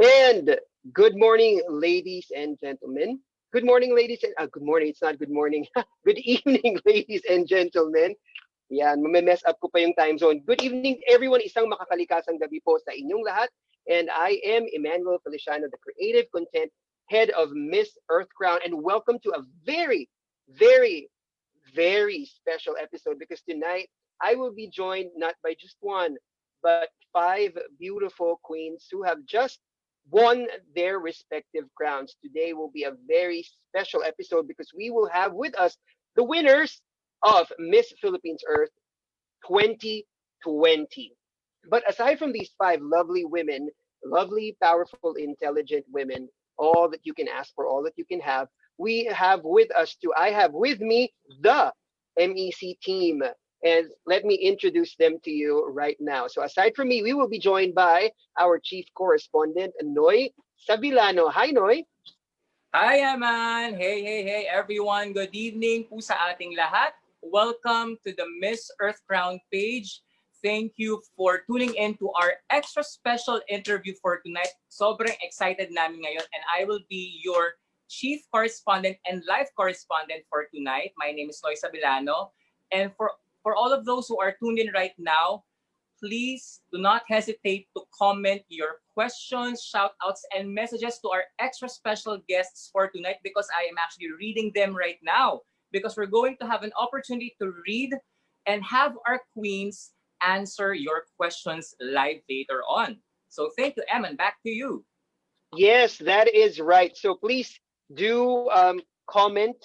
And good morning, ladies and gentlemen. Good morning, ladies and good morning. It's not good morning. Good evening, ladies and gentlemen. Yan, mess up ko pa yung time zone. Good evening, everyone. Isang makakalikasang gabi po sa inyong lahat. And I am Emmanuel Feliciano, the creative content head of Miss Earth Crown. And welcome to a very, very, very special episode because tonight I will be joined not by just one, but five beautiful queens who have just won their respective crowns. Today will be a very special episode because we will have with us the winners of Miss Philippines Earth 2020. But aside from these five lovely women, lovely, powerful, intelligent women, all that you can ask for, all that you can have, we have with us too. I have with me the MEC team. And let me introduce them to you right now. So aside from me, we will be joined by our chief correspondent, Noy Sabilano. Hi, Noy. Hi, Eman! Hey, everyone. Good evening po sa ating lahat. Welcome to the Miss Earth Crown page. Thank you for tuning in to our extra special interview for tonight. Sobrang excited namin ngayon and I will be your chief correspondent and live correspondent for tonight. My name is Noy Sabilano. And for all of those who are tuned in right now, please do not hesitate to comment your questions, shout outs, and messages to our extra special guests for tonight because I am actually reading them right now because we're going to have an opportunity to read and have our queens answer your questions live later on. So thank you, Em, and back to you. Yes, that is right. So please do comment.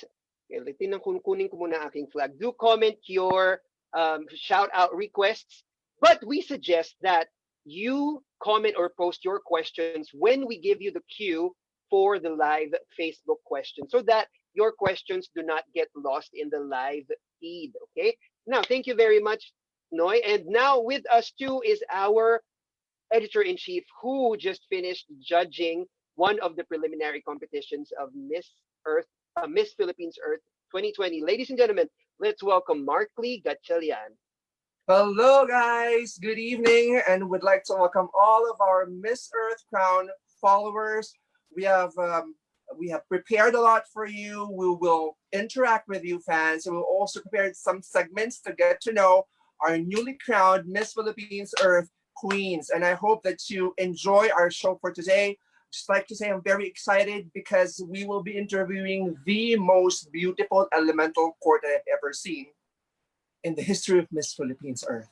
Kunin ko muna aking flag. Do comment your shout out requests. But we suggest that you comment or post your questions when we give you the cue for the live Facebook question so that your questions do not get lost in the live feed. Okay. Now, thank you very much, Noy. And now with us too is our editor-in-chief who just finished judging one of the preliminary competitions of Miss Philippines Earth 2020. Ladies and gentlemen, let's welcome Markley Gatchalian. Hello, guys. Good evening, and would like to welcome all of our Miss Earth Crown followers. We have prepared a lot for you. We will interact with you, fans, and we'll also prepare some segments to get to know our newly crowned Miss Philippines Earth queens. And I hope that you enjoy our show for today. Just like to say, I'm very excited because we will be interviewing the most beautiful elemental court that I've ever seen in the history of Miss Philippines Earth.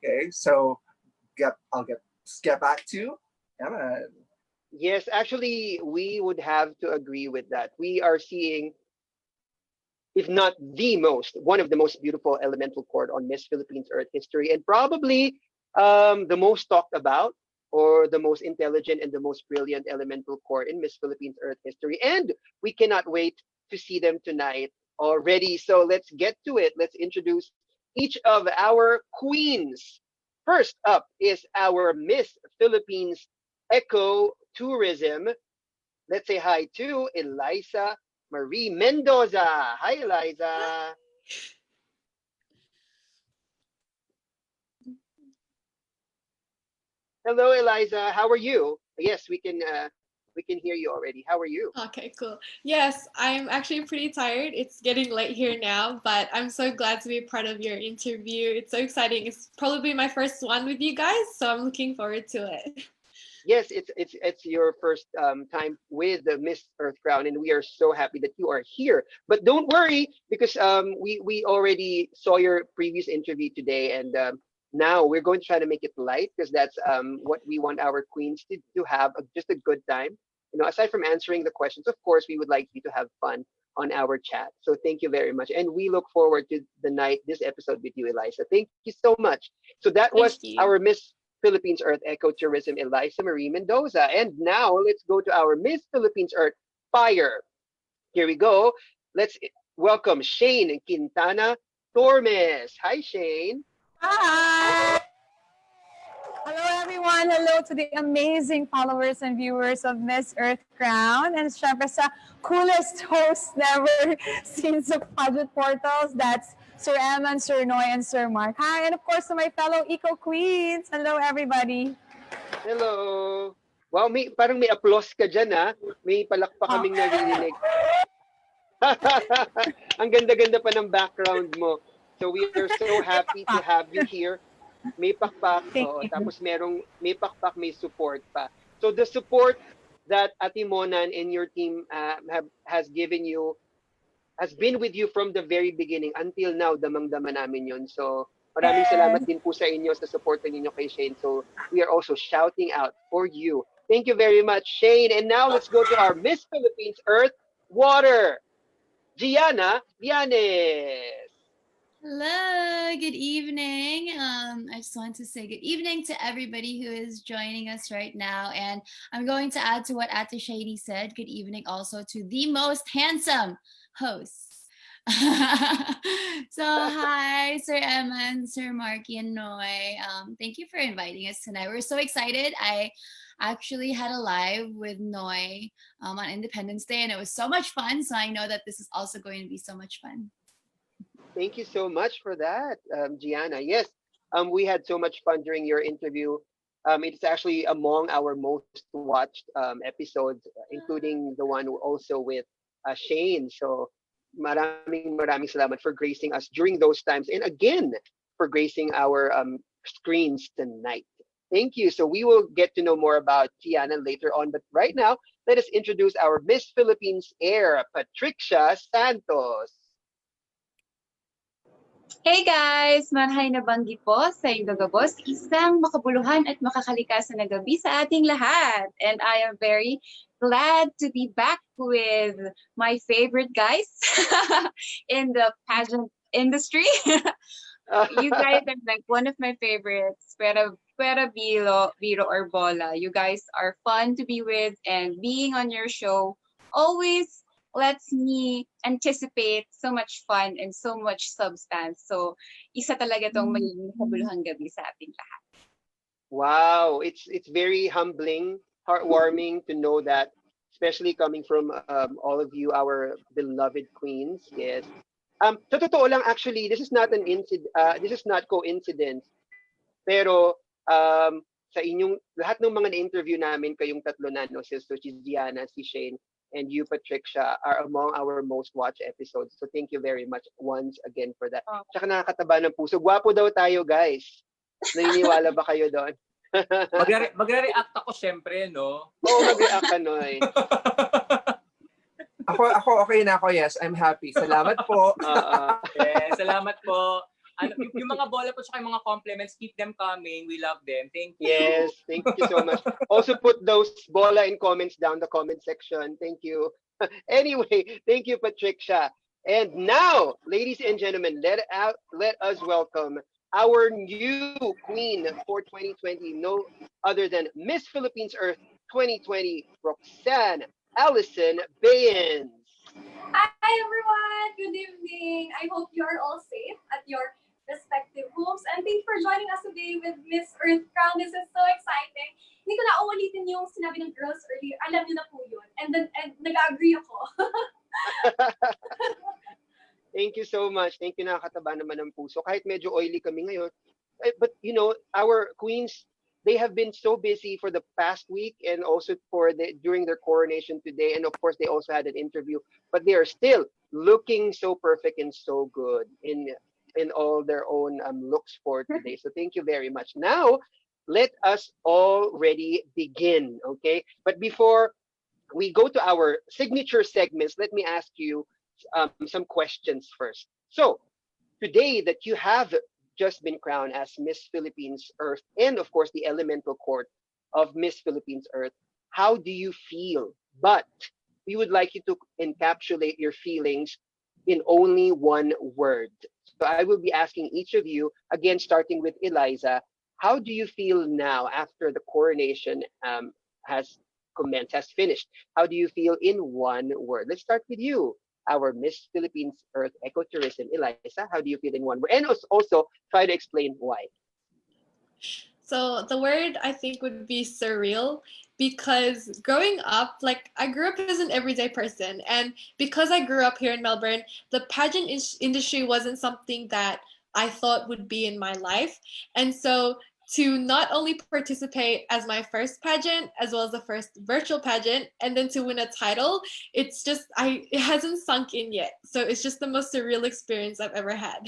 Okay, so I'll get back to Emma. Yes, actually, we would have to agree with that. We are seeing, if not one of the most beautiful elemental court on Miss Philippines Earth history, and probably the most talked about or the most intelligent and the most brilliant elemental court in Miss Philippines Earth history. And we cannot wait to see them tonight already. So let's get to it. Let's introduce each of our queens. First up is our Miss Philippines Eco Tourism. Let's say hi to Eliza Marie Mendoza. Hi, Eliza. Hello, Eliza. How are you? Yes, we can hear you already. How are you? Okay, cool. Yes, I'm actually pretty tired. It's getting late here now, but I'm so glad to be part of your interview. It's so exciting. It's probably my first one with you guys, so I'm looking forward to it. Yes, it's your first time with the Miss Earth Crown, and we are so happy that you are here. But don't worry, because we already saw your previous interview today, and now we're going to try to make it light because that's what we want our queens to have just a good time. You know, aside from answering the questions, of course, we would like you to have fun on our chat. So thank you very much. And we look forward to this episode with you, Eliza. Thank you so much. So that Thank was you. our Miss Philippines Earth Ecotourism, Eliza Marie Mendoza. And now let's go to our Miss Philippines Earth Fire. Here we go. Let's welcome Shane Quintana Tormes. Hi, Shane. Hi! Hello, everyone. Hello to the amazing followers and viewers of Miss Earth Crown. And syempre sa coolest host never seen sa Pageant Portals. That's Sir Eman, Sir Noy, and Sir Mark. Hi, and of course to my fellow Eco Queens. Hello, everybody. Hello. Wow, parang may applause ka dyan, ha? May palakpak kaming naririnig. Ang ganda-ganda pa ng background mo. So we are so happy to have you here. May pakpak, tapos may pakpak, may support pa. So the support that Ate Monan and your team has given you, has been with you from the very beginning until now, damang-dama namin yun. So maraming salamat din po sa inyo sa support ninyo kay Shane. So we are also shouting out for you. Thank you very much, Shane. And now let's go to our Miss Philippines Earth Water, Gianna Vianes. Hello, good evening. I just want to say good evening to everybody who is joining us right now. And I'm going to add to what Ate Shady said. Good evening also to the most handsome hosts. So hi, Sir Eman, Sir Marky, and Noy. Thank you for inviting us tonight. We're so excited. I actually had a live with Noy on Independence Day, and it was so much fun. So I know that this is also going to be so much fun. Thank you so much for that, Gianna. Yes, we had so much fun during your interview. It's actually among our most watched episodes, including the one also with Shane. So maraming salamat for gracing us during those times, and again for gracing our screens tonight. Thank you. So we will get to know more about Gianna later on, but right now let us introduce our Miss Philippines Air, Patricia Santos. Hey guys! Marhay na banggi po sa Indogabos, isang makabuluhan at makakalikasan na gabi sa ating lahat. And I am very glad to be back with my favorite guys in the pageant industry. You guys are like one of my favorites. Pera Biro or Bola. You guys are fun to be with, and being on your show always lets me anticipate so much fun and so much substance. So, isa talaga tong magiging kabuluhang gabi sa ating lahat. Wow, it's very humbling, heartwarming to know that, especially coming from all of you, our beloved queens. Yes. Sa totoo lang, actually, this is not coincidence. Pero sa inyong lahat ng mga na-interview namin, kayong tatlo na, no, si Gianna, si Shane, and you, Patricia, are among our most watched episodes. So thank you very much once again for that. Tsaka nakakataba ng puso. Gwapo daw tayo, guys. Naniniwala ba kayo doon? Magre-react ako syempre, no? Oo, mag-react ka, Noy. Ako okay na ako. Yes, I'm happy. Salamat po. Yes, salamat po. Yung mga bola po, tsaka yung mga compliments, keep them coming. We love them. Thank you. Yes, thank you so much. Also put those bola in comments down the comment section. Thank you. Anyway, thank you, Patricia. And now, ladies and gentlemen, let us welcome our new queen for 2020, no other than Miss Philippines Earth 2020, Roxanne Allison Bayens. Hi everyone! Good evening! I hope you are all safe at your respective homes. And thank you for joining us today with Miss Earth Crown. This is so exciting. Hindi ko na uulitin yung sinabi ng girls earlier. Alam niyo na po yun. And nag-agree ako. Thank you so much. Thank you, nakakataba naman ng puso. Kahit medyo oily kami ngayon. But you know, our queens, they have been so busy for the past week and also during their coronation today. And of course, they also had an interview. But they are still looking so perfect and so good in all their own looks for today. So thank you very much. Now, let us already begin, okay? But before we go to our signature segments, let me ask you some questions first. So, today that you have just been crowned as Miss Philippines Earth and of course the elemental court of Miss Philippines Earth, how do you feel? But we would like you to encapsulate your feelings in only one word. So I will be asking each of you, again, starting with Eliza, how do you feel now after the coronation has commenced, has finished? How do you feel in one word? Let's start with you, our Miss Philippines Earth Ecotourism. Eliza, how do you feel in one word? And also try to explain why. So the word I think would be surreal, because growing up, like I grew up as an everyday person, and because I grew up here in Melbourne, the pageant industry wasn't something that I thought would be in my life. And so to not only participate as my first pageant as well as the first virtual pageant, and then to win a title, it's just it hasn't sunk in yet. So it's just the most surreal experience I've ever had.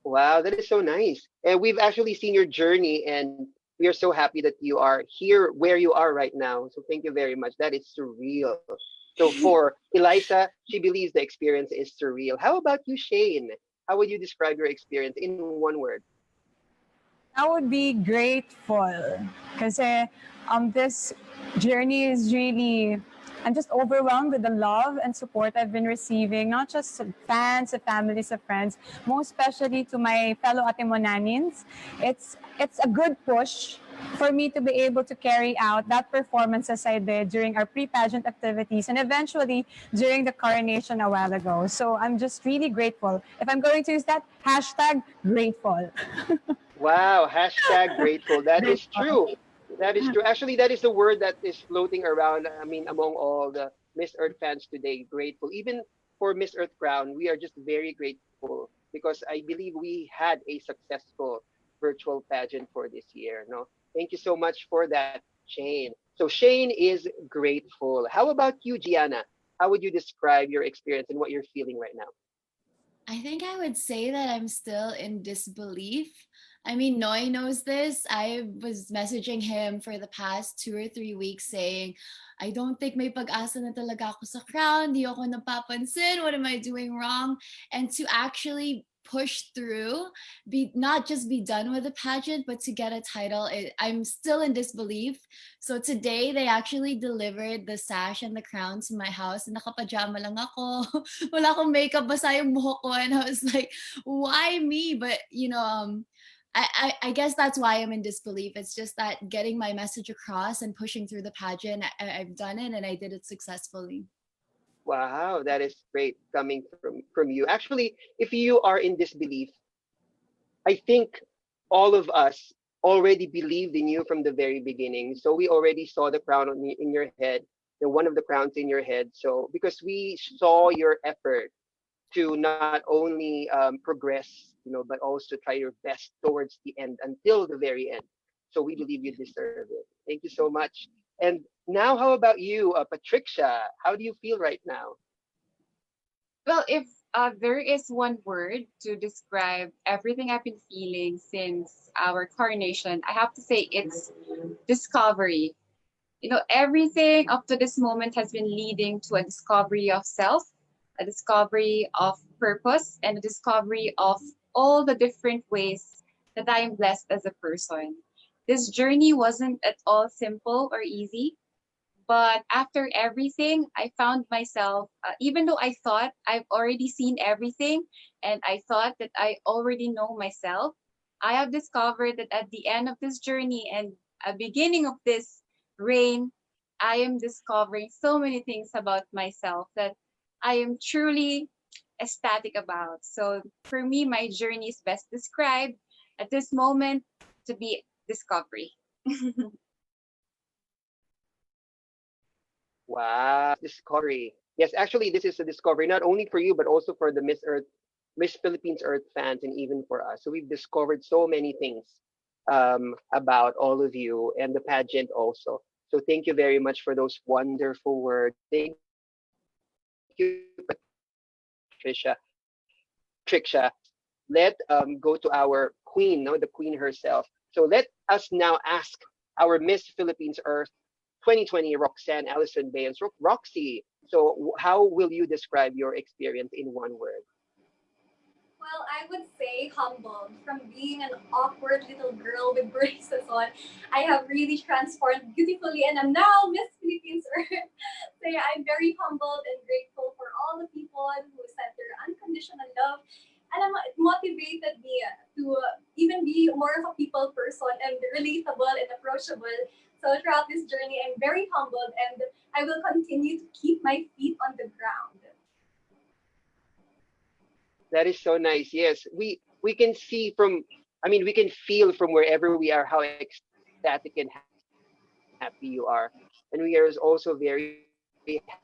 Wow, that is so nice. And we've actually seen your journey, and we are so happy that you are here where you are right now. So thank you very much. That is surreal. So for Eliza, she believes the experience is surreal. How about you, Shane? How would you describe your experience in one word? I would be grateful because this journey is really, I'm just overwhelmed with the love and support I've been receiving, not just fans, of families, of friends, most especially to my fellow Atemonanins. It's a good push for me to be able to carry out that performance as I did during our pre-pageant activities and eventually during the coronation a while ago. So I'm just really grateful. If I'm going to use that, hashtag grateful. Wow, hashtag grateful. That is Grateful. true. That is true. Actually, that is the word that is floating around. I mean, among all the Miss Earth fans today, grateful. Even for Miss Earth Crown, we are just very grateful because I believe we had a successful virtual pageant for this year. No, thank you so much for that, Shane. So Shane is grateful. How about you, Gianna? How would you describe your experience and what you're feeling right now? I think I would say that I'm still in disbelief. I mean, Noy knows this. I was messaging him for the past 2 or 3 weeks saying, I don't think may pag-asa na talaga ako sa crown. Di ako napapansin. What am I doing wrong? And to actually push through, not just be done with the pageant, but to get a title, I'm still in disbelief. So today they actually delivered the sash and the crown to my house. Nakapajama lang ako. Wala akong makeup, basa yung buhok ko. And I was like, why me? But I guess that's why I'm in disbelief. It's just that getting my message across and pushing through the pageant, I've done it and I did it successfully. Wow, that is great coming from you. Actually, if you are in disbelief, I think all of us already believed in you from the very beginning. So we already saw the crown in your head, one of the crowns in your head. So because we saw your effort to not only progress, but also try your best towards the end until the very end. So we believe you deserve it. Thank you so much. And now, how about you, Patricia? How do you feel right now? Well, if there is one word to describe everything I've been feeling since our coronation, I have to say it's discovery. Everything up to this moment has been leading to a discovery of self, a discovery of purpose, and a discovery of all the different ways that I am blessed as a person. This journey wasn't at all simple or easy, but after everything, I found myself, even though I thought I've already seen everything and I thought that I already know myself, I have discovered that at the end of this journey and a beginning of this reign, I am discovering so many things about myself that I am truly ecstatic about. So for me, my journey is best described at this moment to be discovery. Wow, discovery. Yes, actually, this is a discovery not only for you, but also for the Miss Philippines Earth fans, and even for us. So we've discovered so many things about all of you and the pageant also. So thank you very much for those wonderful words. Thank you, Patricia. Tricia, let go to our queen, no, the queen herself. So let us now ask our Miss Philippines Earth 2020 Roxanne Allison Bayans. Roxy, so how will you describe your experience in one word? Well, I would say humbled. From being an awkward little girl with braces on, I have really transformed beautifully and I'm now Miss Philippines Earth. So yeah, I'm very humbled and grateful for all the people who sent their unconditional love. And it motivated me to even be more of a people person and relatable and approachable. So throughout this journey, I'm very humbled and I will continue to keep my feet on the ground. That is so nice. Yes, we can see from, I mean, we can feel from wherever we are how ecstatic and happy you are, and we are also very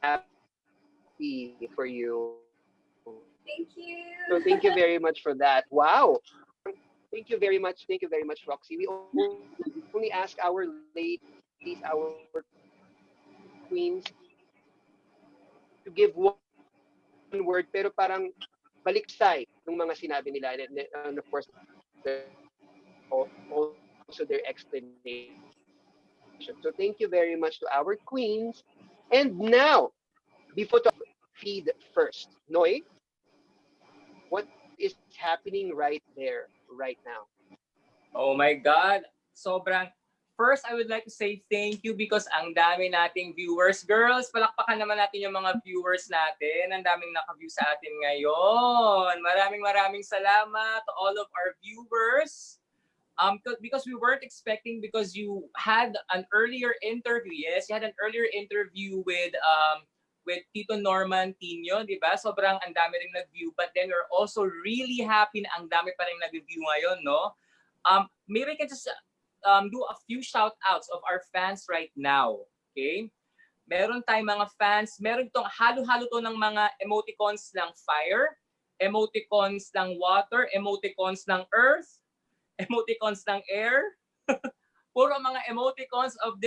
happy for you. Thank So thank you you. very much for that. Wow. Thank you very much. Thank you very much, Roxy. We only ask our ladies, our queens, to give one word, pero parang baliksay ng mga sinabi nila. And of course, also their explanation. So thank you very much to our queens. And now, before to feed first, Noy, what is happening right there, right now? Oh my God. Sobrang. First, I would like to say thank you because ang dami nating viewers. Girls, palakpakan naman natin yung mga viewers natin. Ang daming naka-view sa atin ngayon. Maraming salamat to all of our viewers. Because we weren't expecting, because you had an earlier interview. Yes, you had an earlier interview with Tito Norman Tino, di ba? Sobrang ang dami rin nag-view. But then we're also really happy na ang dami pa rin nag-view ngayon, no? Maybe I can just do a few shout-outs of our fans right now. Okay? Meron tayong mga fans. Meron tong halo-halo to ng mga emoticons ng fire, emoticons ng water, emoticons ng earth, emoticons ng air. Puro mga emoticons of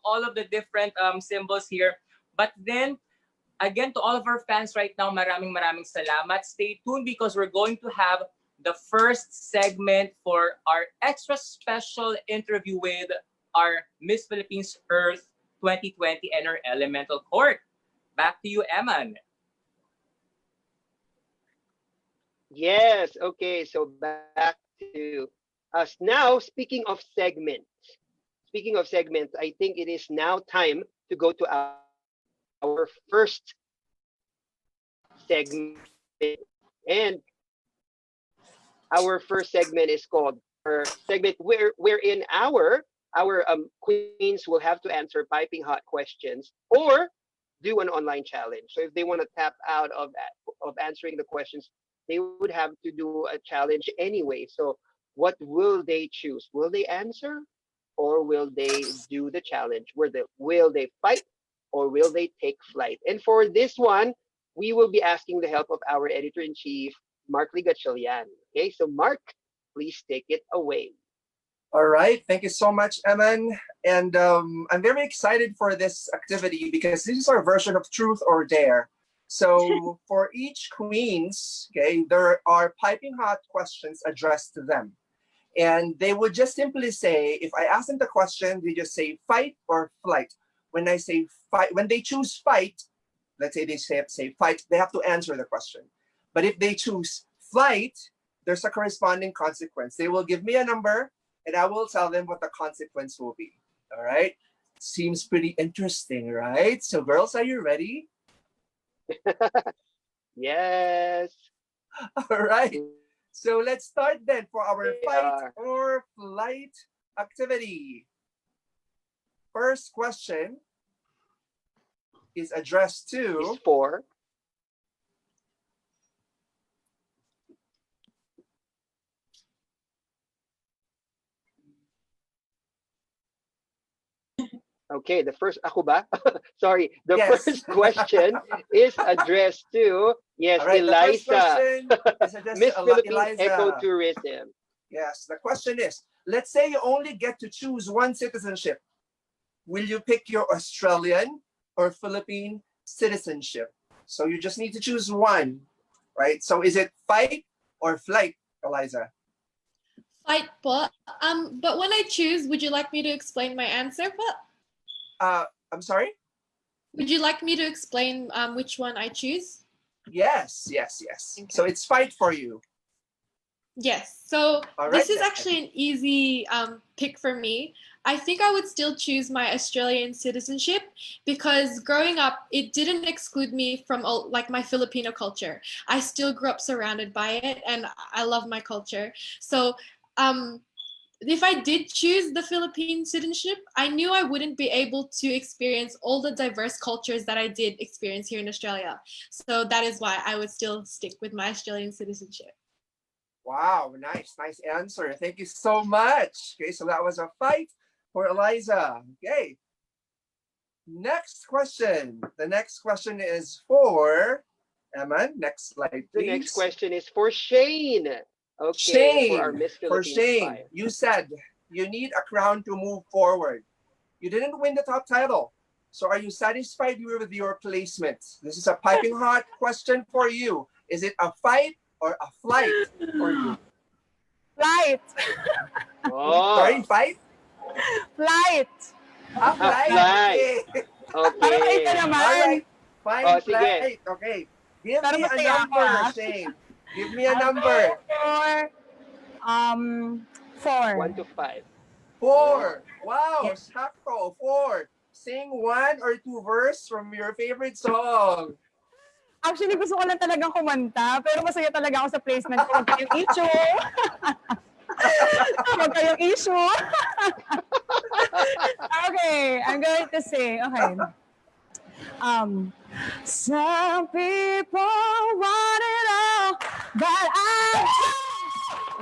all of the different symbols here. But then, again, to all of our fans right now, maraming salamat. Stay tuned because we're going to have the first segment for our extra special interview with our Miss Philippines Earth 2020 and her elemental court. Back to you, Eman. Yes. Okay. So back to us now. Speaking of segments, I think it is now time to go to our first segment, and our first segment is called our segment wherein our queens will have to answer piping hot questions or do an online challenge. So if they want to tap out of answering the questions, they would have to do a challenge anyway. So what will they choose? Will they answer or will they do the challenge? Will they fight or will they take flight? And for this one, we will be asking the help of our editor-in-chief, Mark Ligachilian. Okay, so Mark, please take it away. All right, thank you so much, Eman. And I'm very excited for this activity because this is our version of Truth or Dare. So for each queens, okay, there are piping hot questions addressed to them. And they would just simply say, if I ask them the question, they just say fight or flight. When I say fight, when they choose fight, let's say they say fight, they have to answer the question. But if they choose flight, there's a corresponding consequence. They will give me a number and I will tell them what the consequence will be. All right? Seems pretty interesting, right? So girls, are you ready? Yes. All right. So let's start then for our We fight are. or flight activity. First question is addressed to Is for okay, the first ako ba? Sorry, the Yes. first question is addressed to All right, the first Eliza, question is addressed Miss to Philippines Eliza. Ecotourism. Yes, the question is, let's say you only get to choose one citizenship. Will you pick your Australian or Philippine citizenship? So you just need to choose one, right? So is it fight or flight, Eliza? Fight po. But when I choose, would you like me to explain my answer po? I'm sorry? Would you like me to explain which one I choose? Yes. Okay. So it's fight for you. Yes. So All this right, is then. actually an easy pick for me. I think I would still choose my Australian citizenship because growing up, it didn't exclude me from like my Filipino culture. I still grew up surrounded by it, and I love my culture. So um, if I did choose the Philippine citizenship, I knew I wouldn't be able to experience all the diverse cultures that I did experience here in Australia. So that is why I would still stick with my Australian citizenship. Wow, nice answer. Thank you so much. Okay, so that was a fight for Eliza. Okay. Next question. The next question is for Emma. Next slide, The please. next question is for Shane. Okay, Shane, for our Miss for Philippines Shane, file. you said you need a crown to move forward. You didn't win the top title. So are you satisfied with your placement? This is a piping hot question for you. Is it a fight or a flight for you? Flight. Oh, Sorry, fight? Flight. A flight. flight. Okay. Para kayo okay. naman. All right. Fine, Oh, sige. flight. Okay. Give Pero me a masaya ako, number, ah. Shane. Give me a I'll number. go for 1 to 5. 4. Wow, Yes. sakto. 4. Sing 1 or 2 verse from your favorite song. Actually, gusto ko lang talagang kumanta, pero masaya talaga ako sa placement ko. Huwag kayong issue. Huwag kayong issue. Okay, I'm going to say, okay. Some people want it all, but I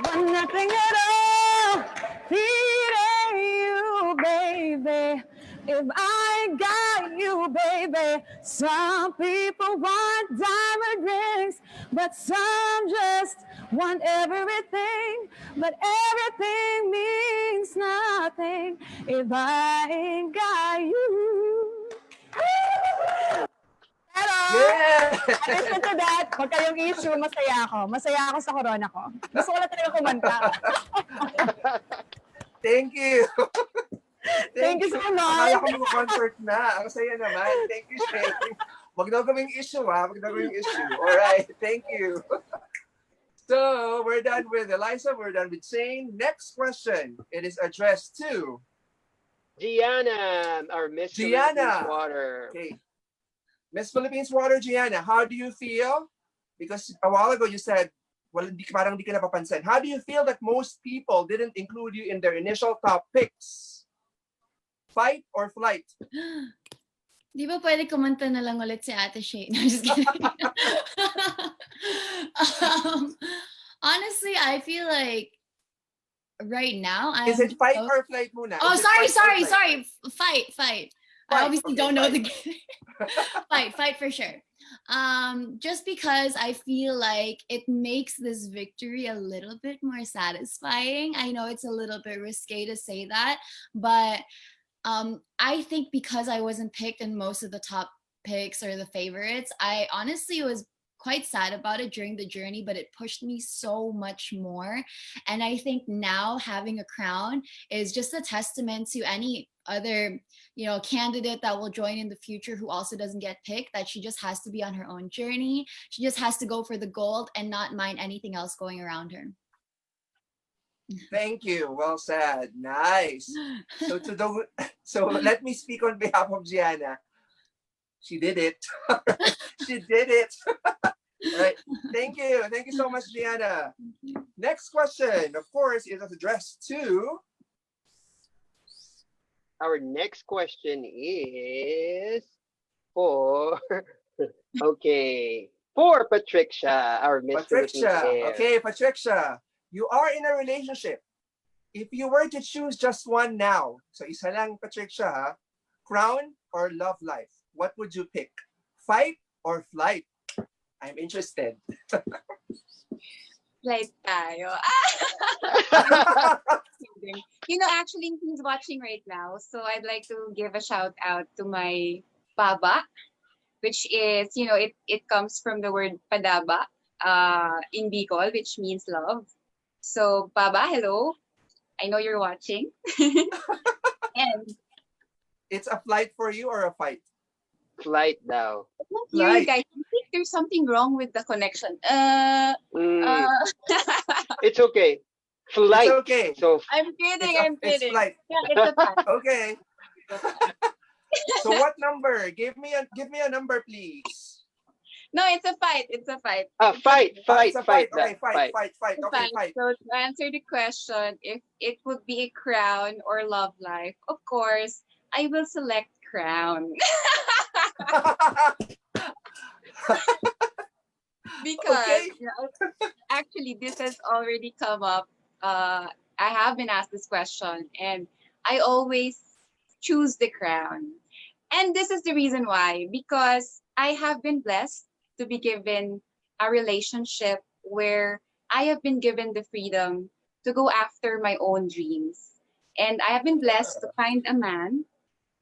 want nothing at all. Needing you, baby. If I got you, baby. Some people want diamond rings, but some just want everything. But everything means nothing if I ain't got you. Pero, Yeah. addition to that, huwag kayong issue, masaya ako. Masaya ako sa corona ko. Gusto ko lang talaga kumanta. Thank you. Thank you so Akala much. ko mga concert na. Ang saya naman. Thank you, Shane. Wag daw gawing issue, ha? Wag daw gawing issue. All right. Thank you. So, we're done with Eliza. We're done with Shane. Next question. It is addressed to Gianna, our Miss Gianna. Philippines Water. Okay. Miss Philippines Water, Gianna, how do you feel? Because a while ago you said, well, parang di ka napapansin. How do you feel that most people didn't include you in their initial top picks? Fight or flight? Di ba pwede kumanta na lang ulit si Ate Shay? No, just kidding. Honestly, I feel like right now I'm Is it fight so- or flight muna? Oh, Is it sorry. fight or flight? Fight. Fight, I obviously okay, don't know fight. the fight for sure. Just because I feel like it makes this victory a little bit more satisfying. I know it's a little bit risque to say that, but I think because I wasn't picked in most of the top picks or the favorites, I honestly was quite sad about it during the journey, but it pushed me so much more. And I think now having a crown is just a testament to any other, candidate that will join in the future who also doesn't get picked, that she just has to be on her own journey. She just has to go for the gold and not mind anything else going around her. Thank you. Well said. Nice. So let me speak on behalf of Gianna. She did it. She did it. Right. Thank you. Thank you so much, Gianna. Next question, of course, is addressed to Our next question is for okay, for Patricia, our Miss Philippines Patricia. Air. Okay, Patricia, you are in a relationship. If you were to choose just one now, so isa lang, Patricia, ha? Crown or love life, what would you pick? Fight or flight? I'm interested. Flight tayo. Kidding. Actually, he's watching right now. So I'd like to give a shout out to my baba, which is, it comes from the word padaba in Bicol, which means love. So, baba, hello. I know you're watching. And It's a flight for you or a fight? Flight daw. I can't hear you guys. I think there's something wrong with the connection. It's It's okay. Flight. It's okay. So I'm kidding. It's flight. Yeah, it's a fact. Okay. So what number? Give me a number, please. No, it's a fight. It's a fight. fight. It's a fight. Okay, that, fight. It's a Okay, fight. fight. So to answer the question, if it would be a crown or love life, of course, I will select crown. Because Okay. actually this has already come up. I have been asked this question, and I always choose the crown. And this is the reason why, because I have been blessed to be given a relationship where I have been given the freedom to go after my own dreams. And I have been blessed to find a man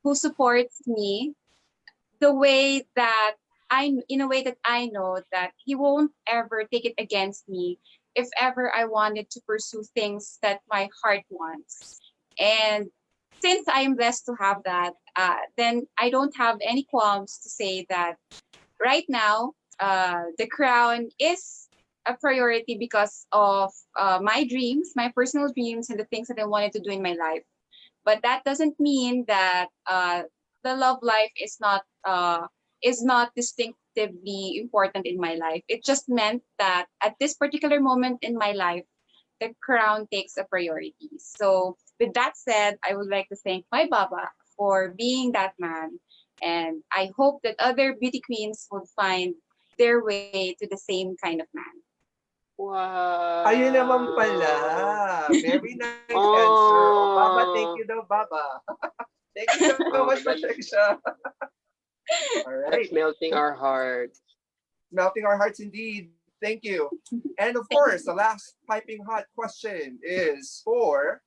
who supports me the way that in a way that I know that he won't ever take it against me if ever I wanted to pursue things that my heart wants. And since I am blessed to have that, then I don't have any qualms to say that right now, the crown is a priority because of my dreams, my personal dreams, and the things that I wanted to do in my life. But that doesn't mean that the love life is not distinctively important in my life. It just meant that at this particular moment in my life, the crown takes a priority. So with that said, I would like to thank my Baba for being that man. And I hope that other beauty queens would find their way to the same kind of man. Wow. Ayun naman pala. Very nice answer. Oh, Baba, thank you daw, Baba. Thank you so much, Patricia. All right. That's melting our hearts. Melting our hearts indeed. Thank you. And of course, the last piping hot question is for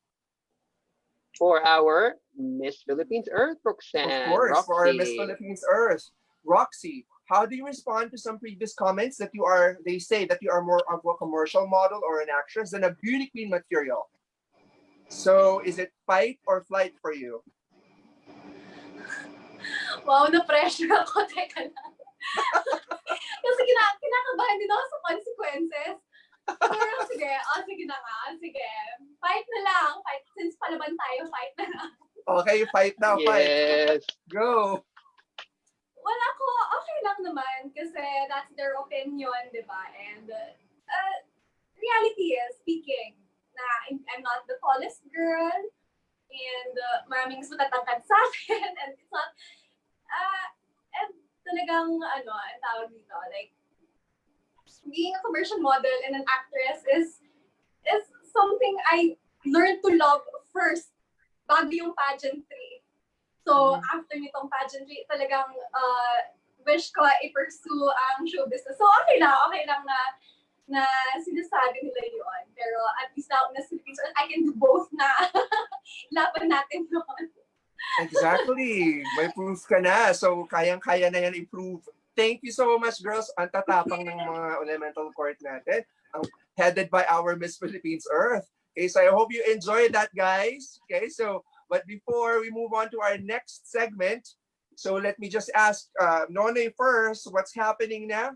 our Miss Philippines Earth, Roxanne. Of course, for our Miss Roxy. Philippines Earth, Roxy. How do you respond to some previous comments that they say that you are more of a commercial model or an actress than a beauty queen material? So is it fight or flight for you? Wow, na-pressure ako. Teka lang. Kasi kinakabahan din ako sa consequences. Pero sige, sige na nga. Sige. Fight na lang. Fight. Since palaban tayo, fight na lang. Okay, fight now, fight. Yes. Go. Wala ko, okay lang naman. Kasi that's their opinion, di ba? And reality is, speaking, na I'm not the tallest girl. And maraming mas matatangkad sa akin. And it's not, and talagang, ang tawag dito, like, being a commercial model and an actress is something I learned to love first bago yung pageantry. So, after nitong pageantry, talagang wish ko i-pursue ang show business. So, okay lang na sinasabi nila yun. Pero at least now, na Philippines, I can do both na laban natin doon. Exactly. May proof ka na. So, kayang-kaya na yan i-prove. Thank you so much, girls. Ang tatapang ng mga elemental court natin. Headed by our Miss Philippines Earth. Okay, so I hope you enjoyed that, guys. Okay, so, but before we move on to our next segment, so let me just ask Nonay first, what's happening now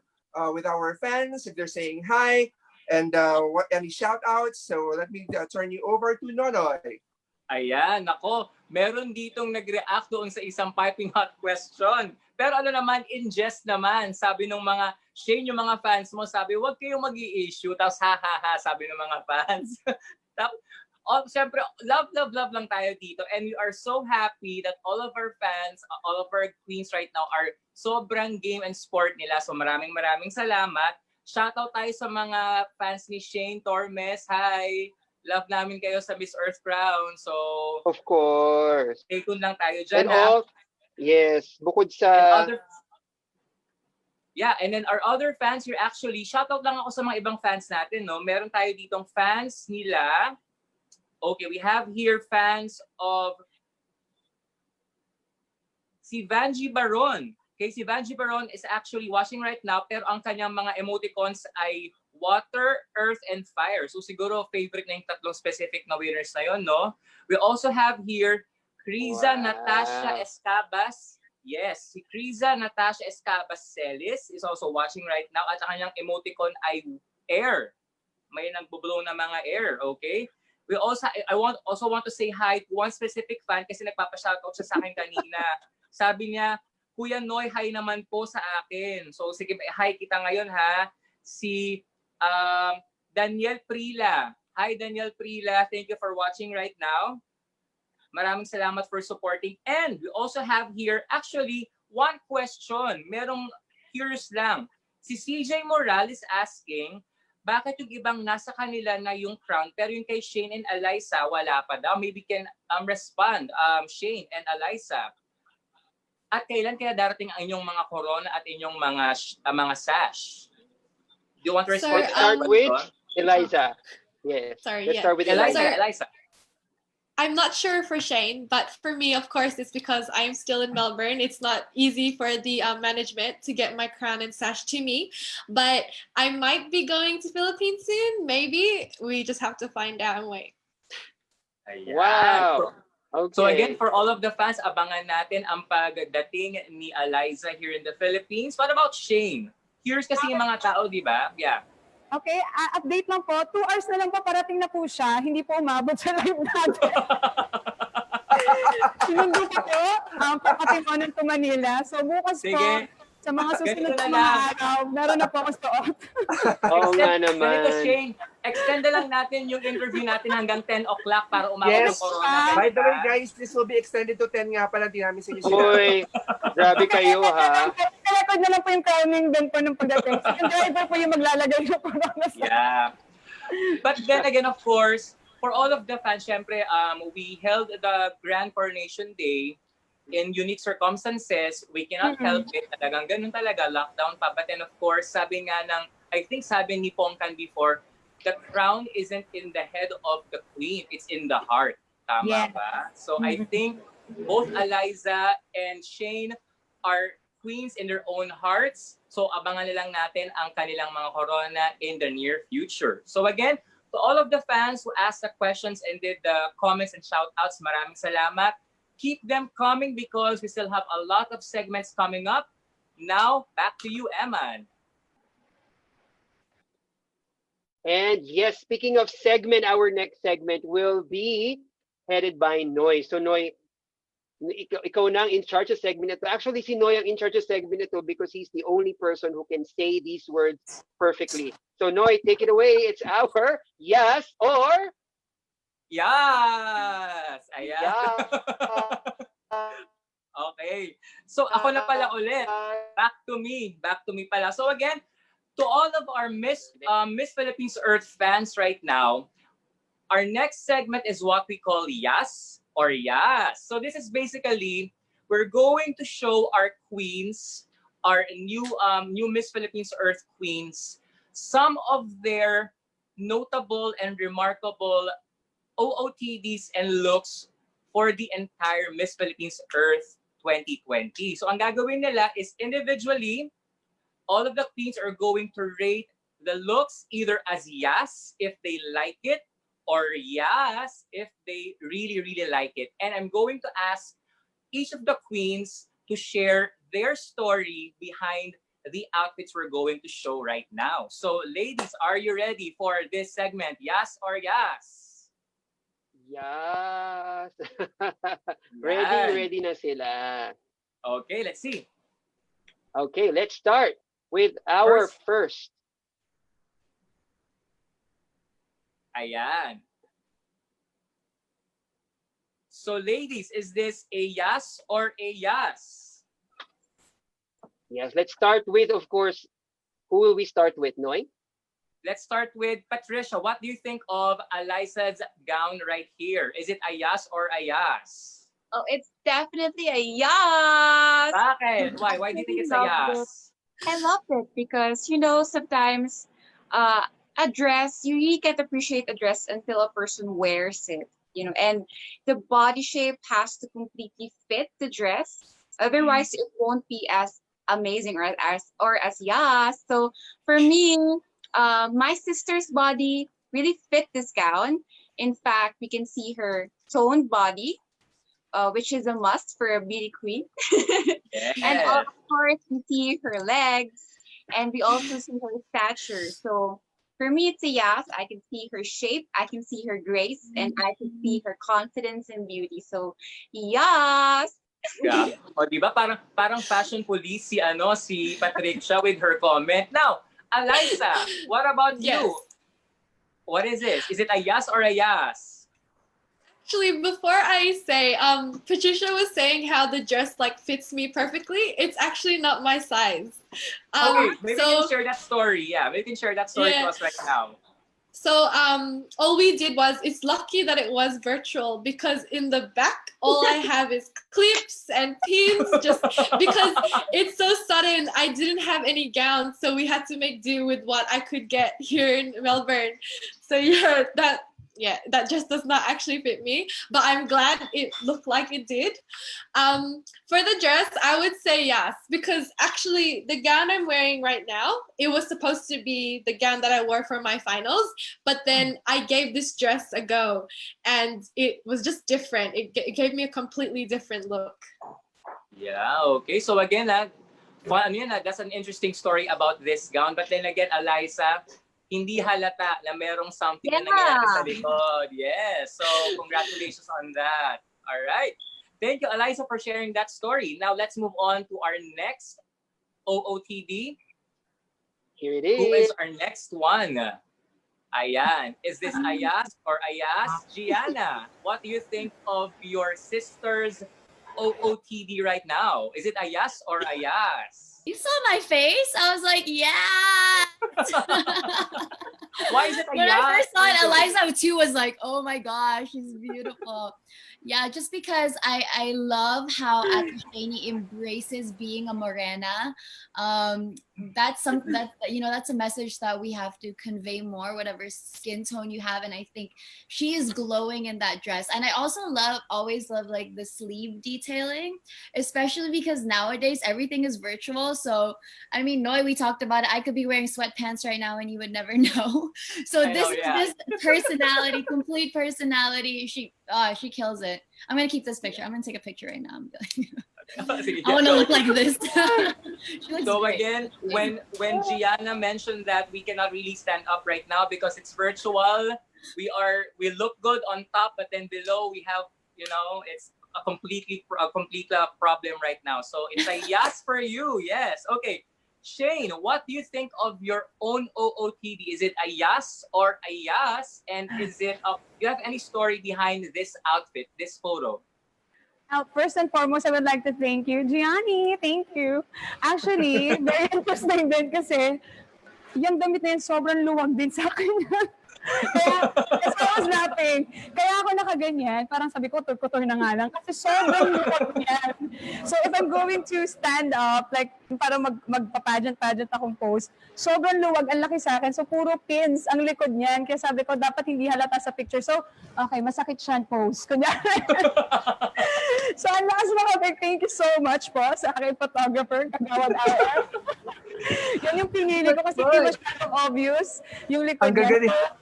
with our fans, if they're saying hi, and what any shout outs. So let me turn you over to Nonoy. Ayan, nako, meron ditong nag-react doon sa isang piping hot question. Pero ano naman, in jest naman, sabi ng mga, Shane, yung mga fans mo, sabi, huwag kayong mag-i-issue, tapos ha-ha-ha, sabi ng mga fans. Siyempre, love lang tayo dito. And we are so happy that all of our fans, all of our queens right now are sobrang game and sport nila. So maraming salamat. Shoutout tayo sa mga fans ni Shane Tormes. Hi! Love namin kayo sa Miss Earth Crown. So, of course. Stay tuned lang tayo dyan. And yes, bukod sa... And then our other fans here, actually, shoutout lang ako sa mga ibang fans natin, no? Meron tayo ditong fans nila. Okay, we have here fans of si Vanji Baron. Okay, si Vanji Baron is actually watching right now, pero ang kanyang mga emoticons ay water, earth, and fire. So siguro favorite na yung tatlong specific na winners na yun, no? We also have here Criza Natasha Escabas. Yes, si Criza Natasha Escabas Celis is also watching right now at ang kanyang emoticon ay air. may nagbublow na mga air, okay? I also want to say hi to one specific fan kasi nagpapa-shoutout siya sa akin kanina. Sabi niya, Kuya Noy, hi naman po sa akin. So sige, hi kita ngayon ha. Si Daniel Prila. Hi Daniel Prila, thank you for watching right now. Maraming salamat for supporting. And we also have here actually one question. Merong curious lang. Si CJ Morales asking, bakit yung ibang nasa kanila na yung crown pero yung kay Shane and Eliza wala pa daw? Maybe can respond Shane and Eliza. At kailan kaya darating ang inyong mga corona at inyong mga sash? Do you want to respond? Let's start with Eliza. Yes. Sorry, Let's yeah. start with Eliza. Eliza. I'm not sure for Shane, but for me, of course, it's because I'm still in Melbourne. It's not easy for the management to get my crown and sash to me, but I might be going to Philippines soon. Maybe we just have to find out and wait. Ayan. Wow. Okay. So again, for all of the fans, abangan natin ang pagdating ni Eliza here in the Philippines. What about Shane? Curious kasi yung mga tao, di ba? Yeah. Okay, update lang po. 2 hours na lang po, parating na po siya. Hindi po umabot sa live natin. Sinundo ko po, papatimonan to Manila. So bukas Sige. po, sa mga susunod Ganito na na mga lang. araw, meron na po ako suot. Oo nga Ganito, naman. Shane, extend na lang natin yung interview natin hanggang 10 o'clock para umabot Yes. ng corona. By the way, guys, this will be extended to 10 nga pala. Di namin sa inyo sila. Uy, grabe kayo ha. Record na lang po yung crowning doon po ng pagdating. So, yung driver po yung maglalagay ng corona sa... Yeah. But then again, of course, for all of the fans, syempre, we held the Grand Coronation Day in unique circumstances. We cannot help it. Talagang ganun talaga, lockdown pa. But then of course, sabi nga ng, I think sabi ni Pongkan before, the crown isn't in the head of the queen, it's in the heart. Tama Yeah. ba? So I think both Eliza and Shane are queens in their own hearts. So abangan na lang natin ang kanilang mga corona in the near future. So again, to all of the fans who asked the questions and did the comments and shout-outs, maraming salamat. Keep them coming because we still have a lot of segments coming up. Now, back to you, Eman. And yes, speaking of segment, our next segment will be headed by Noy. So Noy, ikaw na ang in charge of segment ito. Actually, si Noy ang in charge of segment ito because he's the only person who can say these words perfectly. So Noy, take it away. It's our yes or... Yes! Ayan. Yeah. Okay. So ako na pala ulit. Back to me pala. So again, to all of our Miss Philippines Earth fans right now, our next segment is what we call Yas or Yas. So this is basically, we're going to show our queens, our new Miss Philippines Earth queens, some of their notable and remarkable OOTDs and looks for the entire Miss Philippines Earth 2020. So ang gagawin nila is individually, all of the queens are going to rate the looks either as yes if they like it or yes if they really, really like it. And I'm going to ask each of the queens to share their story behind the outfits we're going to show right now. So ladies, are you ready for this segment? Yes or yes? Yes. Yan. Ready na sila. Okay, let's see. Okay, let's start with our first. Ayan. So ladies, is this a yes or a yes? Yes, let's start with, of course, who will we start with, Noy? Let's start with Patricia. What do you think of Eliza's gown right here? Is it a yes or a yes? Oh, it's definitely a yes. Bakit? Why do you think it's a yes? I love it because, sometimes a dress, you really can't appreciate a dress until a person wears it, and the body shape has to completely fit the dress. Otherwise, it won't be as amazing or as yes. So for me, my sister's body really fit this gown. In fact, we can see her toned body, which is a must for a beauty queen. And of course, we see her legs, and we also see her stature. So For me, it's a yes. I can see her shape, I can see her grace, and I can see her confidence and beauty. So, yes. Yeah. O, di ba? Parang fashion police si Patricia with her comment. Now, Eliza, what about Yes. you? What is this? Is it a yes or a yes? Actually, before I say, Patricia was saying how the dress like fits me perfectly. It's actually not my size. Okay, maybe you so can share that story. Yeah, maybe you can share that story to Yeah. us right now. So all we did was, it's lucky that it was virtual, because in the back all I have is clips and pins, just because it's so sudden. I didn't have any gowns, so we had to make do with what I could get here in Melbourne. So that just does not actually fit me, but I'm glad it looked like it did. For the dress, I would say yes, because actually the gown I'm wearing right now, it was supposed to be the gown that I wore for my finals, but then I gave this dress a go, and it was just different. It gave me a completely different look. Yeah, okay. So again, that's an interesting story about this gown. But then again, Eliza, hindi halata na merong something na nangyayari sa likod. Yes. So congratulations on that. All right. Thank you, Eliza, for sharing that story. Now let's move on to our next OOTD. Here it Who is is. our next one? Ayan. Is this Ayas or Ayas? Gianna, what do you think of your sister's OOTD right now? Is it Ayas or Ayas? You saw my face? I was like, yeah. Why is it When I Ayas? first saw it, Eliza too was like, oh my gosh, she's beautiful. Yeah, just because I love how Ate Shani embraces being a morena. That's that's a message that we have to convey more, whatever skin tone you have. And I think she is glowing in that dress. And I also always love like the sleeve detailing, especially because nowadays everything is virtual. So I mean, Noi, we talked about it. I could be wearing sweatpants right now and you would never know. So this personality, complete personality, she kills it. I'm gonna keep this picture. I'm gonna take a picture right now. I want to look like this. She looks So great. again, when Gianna mentioned that we cannot really stand up right now because it's virtual, we look good on top, but then below we have, it's a complete problem right now. So it's a yes for you. Yes. Okay. Shane, what do you think of your own OOTD? Is it a yes or a yes? And is it do you have any story behind this outfit, this photo? First and foremost, I would like to thank you, Gianni. Thank you. Actually, very interesting din kasi yung damit na yun sobrang luwag din sa akin. Kaya, as I was laughing, kaya ako nakaganyan, parang sabi ko, tur-kutur na nga lang, kasi sobrang luwag yan. So if I'm going to stand up, like, para magpa-pageant akong pose, sobrang luwag, ang laki sa akin. So puro pins ang likod niyan. Kaya sabi ko, dapat hindi halata sa picture. So, okay, masakit siya ang pose. Kunyari. So, ang lakas makapag, thank you so much po sa aking photographer, Kagawad RF. Yan yung pinili ko kasi hindi masyadong obvious yung likod niya.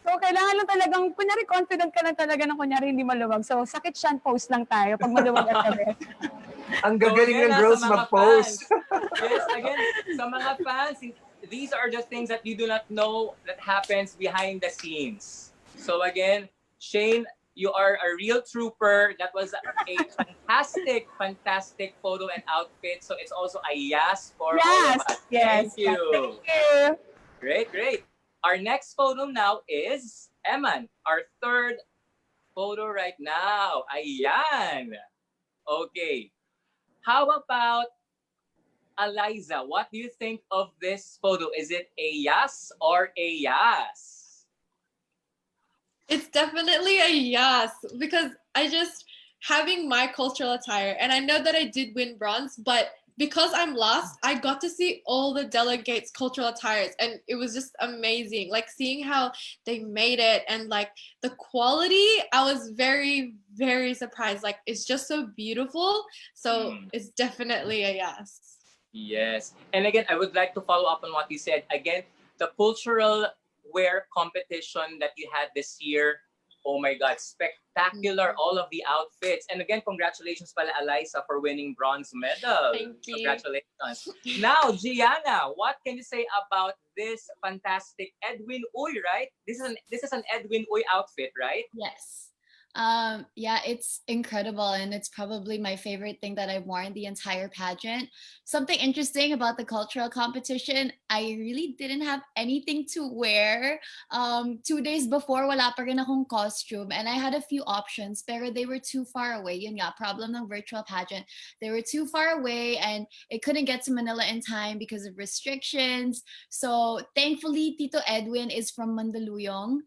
So, kailangan lang talagang, kunyari, confident ka lang talaga na kunyari hindi maluwag. So, sakit siya, post lang tayo pag maluwag ang gabi. Ang gagaling ng girls mag-post. Yes, again, sa mga fans, these are just things that you do not know that happens behind the scenes. So again, Shane, you are a real trooper. That was a fantastic photo and outfit. So it's also a yes for all of us. Yes. Thank you. Thank you. Great. Our next photo now is Eman, our third photo right now. Ayan. Okay. How about Eliza? What do you think of this photo? Is it a yes or a yes? It's definitely a yes, because having my cultural attire, and I know that I did win bronze, but because I'm lost, I got to see all the delegates' cultural attires, and it was just amazing. Like seeing how they made it and like the quality, I was very, very surprised. Like it's just so beautiful. So it's definitely a yes. Yes. And again, I would like to follow up on what you said. Again, the cultural wear competition that you had this year, Oh my God, spectacular, all of the outfits. And again, congratulations pala, Eliza, for winning bronze medal. Thank you. Congratulations. Now, Gianna, what can you say about this fantastic Edwin Uy, right? This is an Edwin Uy outfit, right? Yes. Yeah, it's incredible, and it's probably my favorite thing that I've worn the entire pageant. Something interesting about the cultural competition, I really didn't have anything to wear. 2 days before, wala pa rin akong costume, and I had a few options, pero they were too far away. Yun nga, problem ng virtual pageant. They were too far away, and it couldn't get to Manila in time because of restrictions. So thankfully, Tito Edwin is from Mandaluyong.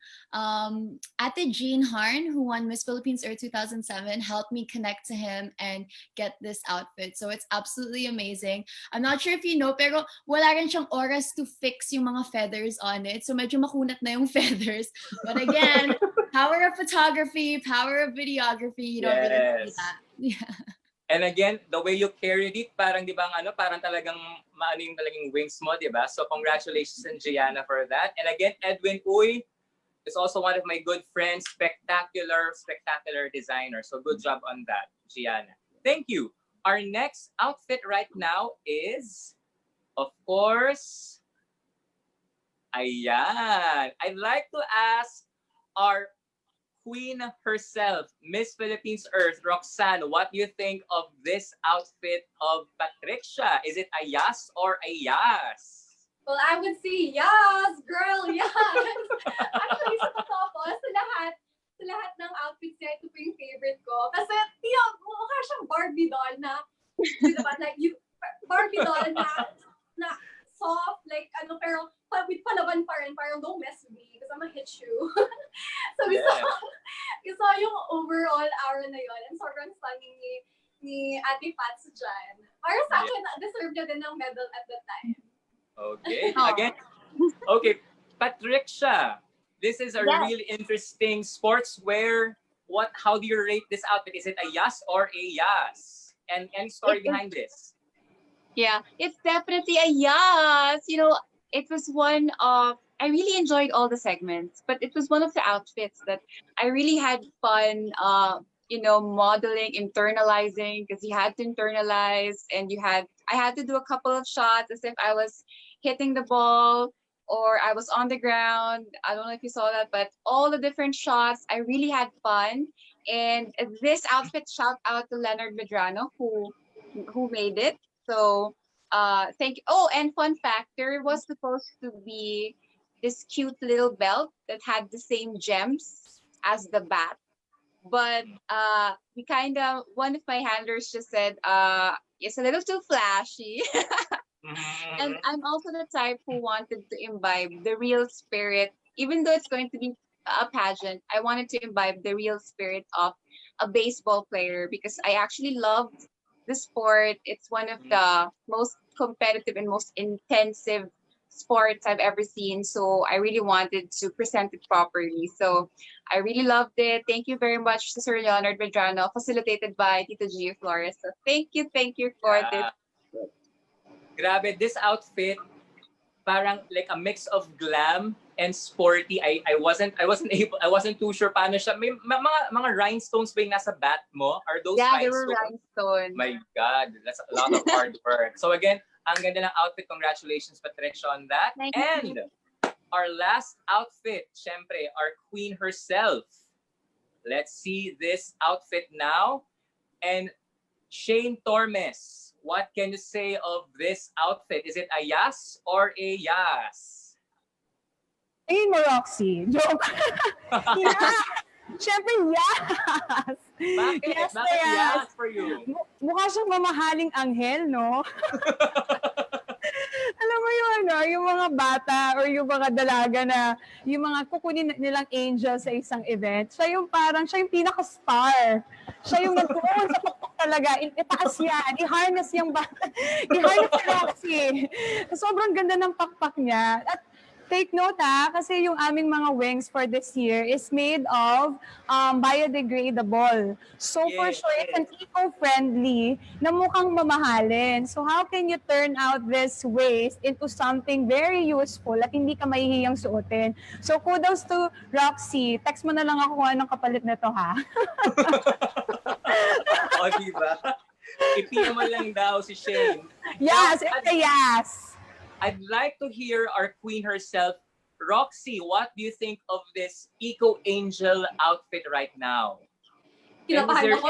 Ate Jean Harn, who won Miss Philippines Earth 2007, helped me connect to him and get this outfit. So it's absolutely amazing. I'm not sure if you know, pero wala rin siyang oras to fix yung mga feathers on it. So medyo makunat na yung feathers. But again, power of photography, power of videography, you don't really see Yes. that. Yeah. And again, the way you carried it, parang di ba parang talagang maano yung talagang wings mo, di ba? So congratulations and Gianna for that. And again, Edwin Uy is also one of my good friends, spectacular designer. So good job on that, Gianna. Thank you. Our next outfit right now is, of course, ayan. I'd like to ask our queen herself, Miss Philippines Earth, Roxanne, what do you think of this outfit of Patricia? Is it a yes or a yes? Well, I would say yes, girl, yes. Actually, sa totoo po, sa lahat ng outfits niya, ito po yung favorite ko. Kasi, tiyo, mukha siyang Barbie doll na, diba, like, Barbie doll na soft, like, pero with palaban pa rin, parang don't mess with me, because I'm gonna hit you. So, gusto yung overall hour na yun, and sobrang stunning ni Ate Pats dyan. Para sa akin, deserve niya din ng medal at the time. Okay. Again, okay, Patricia, this is a really interesting sportswear. How do you rate this outfit? Is it a yes or a yes? And any story behind this? Yeah, it's definitely a yes. You know, it was one of, I really enjoyed all the segments, but it was one of the outfits that I really had fun, modeling, internalizing, because you had to internalize, and I had to do a couple of shots as if I was hitting the ball or I was on the ground. I don't know if you saw that, but all the different shots, I really had fun. And this outfit, shout out to Leonard Medrano who made it. So thank you. Oh, and fun fact, there was supposed to be this cute little belt that had the same gems as the bat. But one of my handlers just said, it's a little too flashy. And I'm also the type who wanted to imbibe the real spirit, even though it's going to be a pageant, I wanted to imbibe the real spirit of a baseball player, because I actually loved the sport. It's one of the most competitive and most intensive sports I've ever seen. So I really wanted to present it properly. So I really loved it. Thank you very much to Sir Leonard Medrano, facilitated by Tito Gio Flores. So thank you for this. Grabe, this outfit, parang like a mix of glam and sporty. I wasn't too sure paano siya. May mga rhinestones ba yung nasa bat mo? Are those Yeah, they rhinestones? were rhinestones. My God, that's a lot of hard work. So again, ang ganda ng outfit. Congratulations, Patricia, on that. Thank And you. our last outfit, syempre, our queen herself. Let's see this outfit now. And Shane Tormes, what can you say of this outfit? Is it a yes or a yes? Tingin mo, Roxy. Joke. Yeah. Siyempre, yes. Bakit? Yes na Bakit yes. yes for you? Mukha siyang mamahaling anghel, no? Alam mo yung mga bata or yung mga dalaga na yung mga kukunin nilang angel sa isang event, siya yung pinaka-star. Siya yung nagtuon sa tuktok talaga. Itaas yan. I-harness yung bata. I-harness si Roxy. Sobrang ganda ng pakpak niya. At take note kasi yung aming mga wings for this year is made of biodegradable. So for Yes, sure, it's an eco-friendly na mukhang mamahalin. So how can you turn out this waste into something very useful at hindi ka mahihiyang suotin? So kudos to Roxy. Text mo na lang ako kung anong kapalit nito ha. O, diba? I-PM mo lang daw si Shane. Yes, Now, it's a yes. I'd like to hear our queen herself, Roxy. What do you think of this Eco Angel outfit right now? And Kinabahan ako.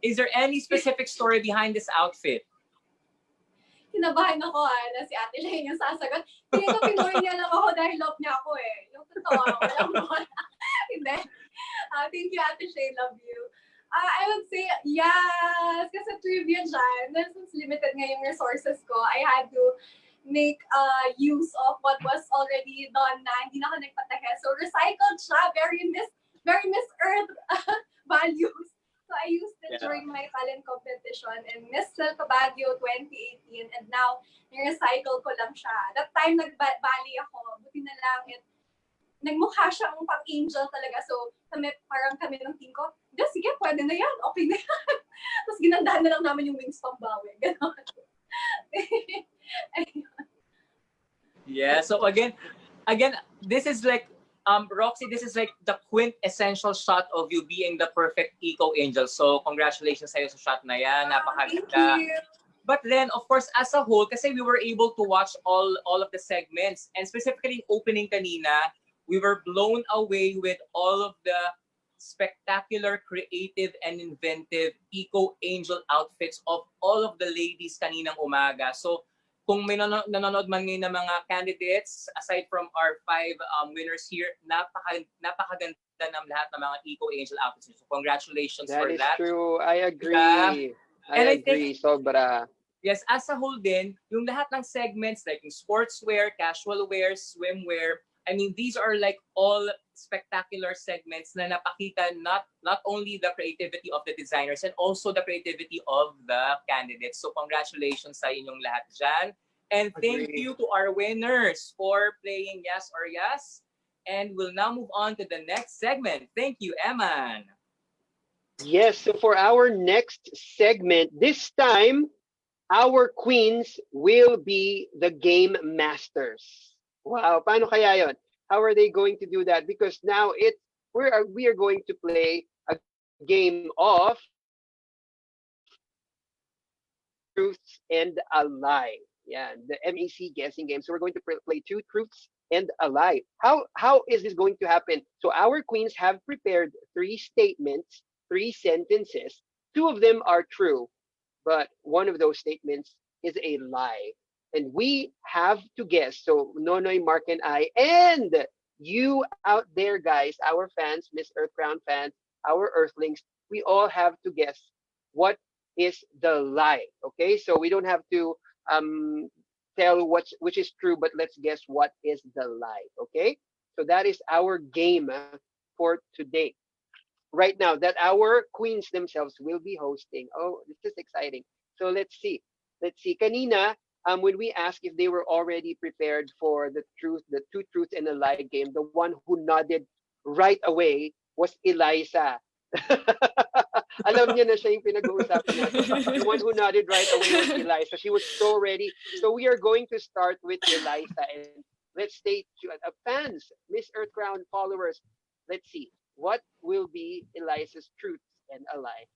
is there any specific story behind this outfit? Kinabahan ako na si Ate Shane yung sasagot. Hindi ko pinuwi niya lang ako dahil love niya ako eh. Yung totoo, walang wala. Hindi. Thank you, Ate Shane. Love you. I would say, yes. Kasi trivia dyan. Since limited nga yung resources ko, I had to make use of what was already done na hindi na ako nagpatahe. So, recycled siya. Very Miss Earth values. So, I used it during my talent competition in Miss Silca Baguio 2018. And now, recycle ko lang siya. That time, nag-bali ako. Buti na lang. Nagmukha siyang pang-angel talaga. So, parang kami ng team ko, sige, pwede na yan. Okay na yan. Tapos ginandahan na lang namin yung wings pambawi. Ganon. Yeah, so again, this is like, Roxy, this is like the quintessential shot of you being the perfect eco angel. So congratulations sa'yo sa shot na yan. Napakaganda. Thank you. But then, of course, as a whole, kasi we were able to watch all of the segments, and specifically opening kanina, we were blown away with all of the spectacular, creative, and inventive eco angel outfits of all of the ladies kaninang umaga. So kung may nanonood man ngayon ng mga candidates, aside from our 5 winners here, napakaganda ng lahat ng mga eco angel outfits. So congratulations for that. That is true. I agree. Yeah. And I agree. think, sobra. Yes, as a whole din, yung lahat ng segments like yung sportswear, casual wear, swimwear, I mean, these are like all spectacular segments na napakita not only the creativity of the designers and also the creativity of the candidates. So congratulations sa inyong lahat dyan. And thank Agree. you to our winners for playing Yes or Yes. And we'll now move on to the next segment. Thank you, Eman. Yes, so for our next segment, this time, our queens will be the game masters. Wow, paano kaya yon? How are they going to do that? Because now we are going to play a game of truths and a lie. Yeah, the MEC guessing game. So we're going to play 2 truths and a lie. How is this going to happen? So our queens have prepared 3 statements, 3 sentences. 2 of them are true, but one of those statements is a lie. And we have to guess. So Nonoy, Mark, and I, and you out there, guys, our fans, Miss Earth Crown fans, our Earthlings, we all have to guess what is the lie. Okay, so we don't have to tell which is true, but let's guess what is the lie. Okay, so that is our game for today. Right now, that our queens themselves will be hosting. Oh, this is exciting. So let's see. Kanina, when we asked if they were already prepared for the 2 truths and a lie game, the one who nodded right away was Eliza. Alam niya na siya yung pinag-uusapan natin. The one who nodded right away was Eliza. She was so ready. So we are going to start with Eliza. And let's stay fans, Miss Earth Crown followers. Let's see. What will be Eliza's truths and a lie?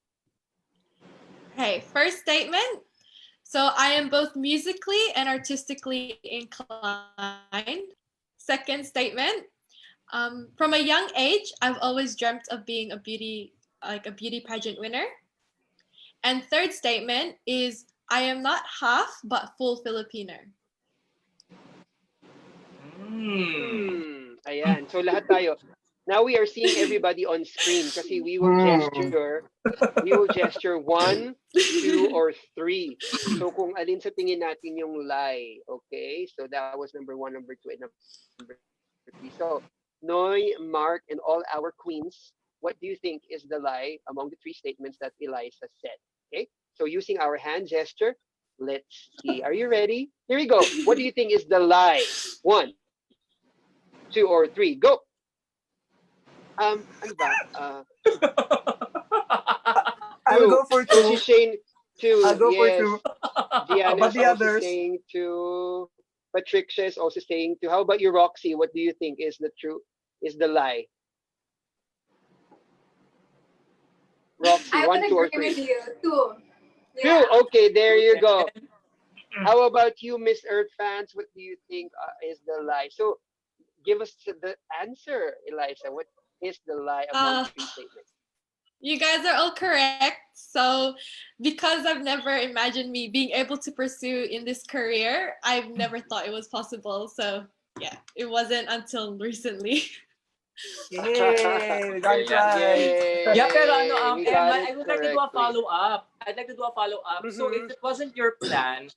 Okay, first statement. So I am both musically and artistically inclined. Second statement. From a young age, I've always dreamt of being a beauty pageant winner. And third statement is I am not half but full Filipino. Ayan. So lahat tayo. Now we are seeing everybody on screen kasi we will gesture 1, 2, or 3. So kung alin sa tingin natin yung lie. Okay? So that was number 1, number 2, and number 3. So Noy, Mark, and all our queens, what do you think is the lie among the 3 statements that Eliza said? Okay? So using our hand gesture, Let's see. Are you ready? Here we go. What do you think is the lie? 1, 2, or 3. Go. Ano ba? I'll 2. go for So 2. she's saying 2. I'll go for Yes. 2. Diana About is the also others? saying 2. Patricia is also saying 2. How about you, Roxy? What do you think is the true? Is the lie? Roxy, I 1, would 2, or agree 3. with you. 2. 2. Okay, there you go. How about you, Miss Earth fans? What do you think is the lie? So, give us the answer, Eliza. What is the lie among Uh, 3 statements? You guys are all correct. So, because I've never imagined me being able to pursue in this career, I've never thought it was possible. So, yeah, it wasn't until recently. Yay! We got it Yeah. right. Yeah, pero Yay! We got Emma, it I would like to do a correctly. follow-up. I'd like to do a follow-up. So if Mhm. it wasn't your plan,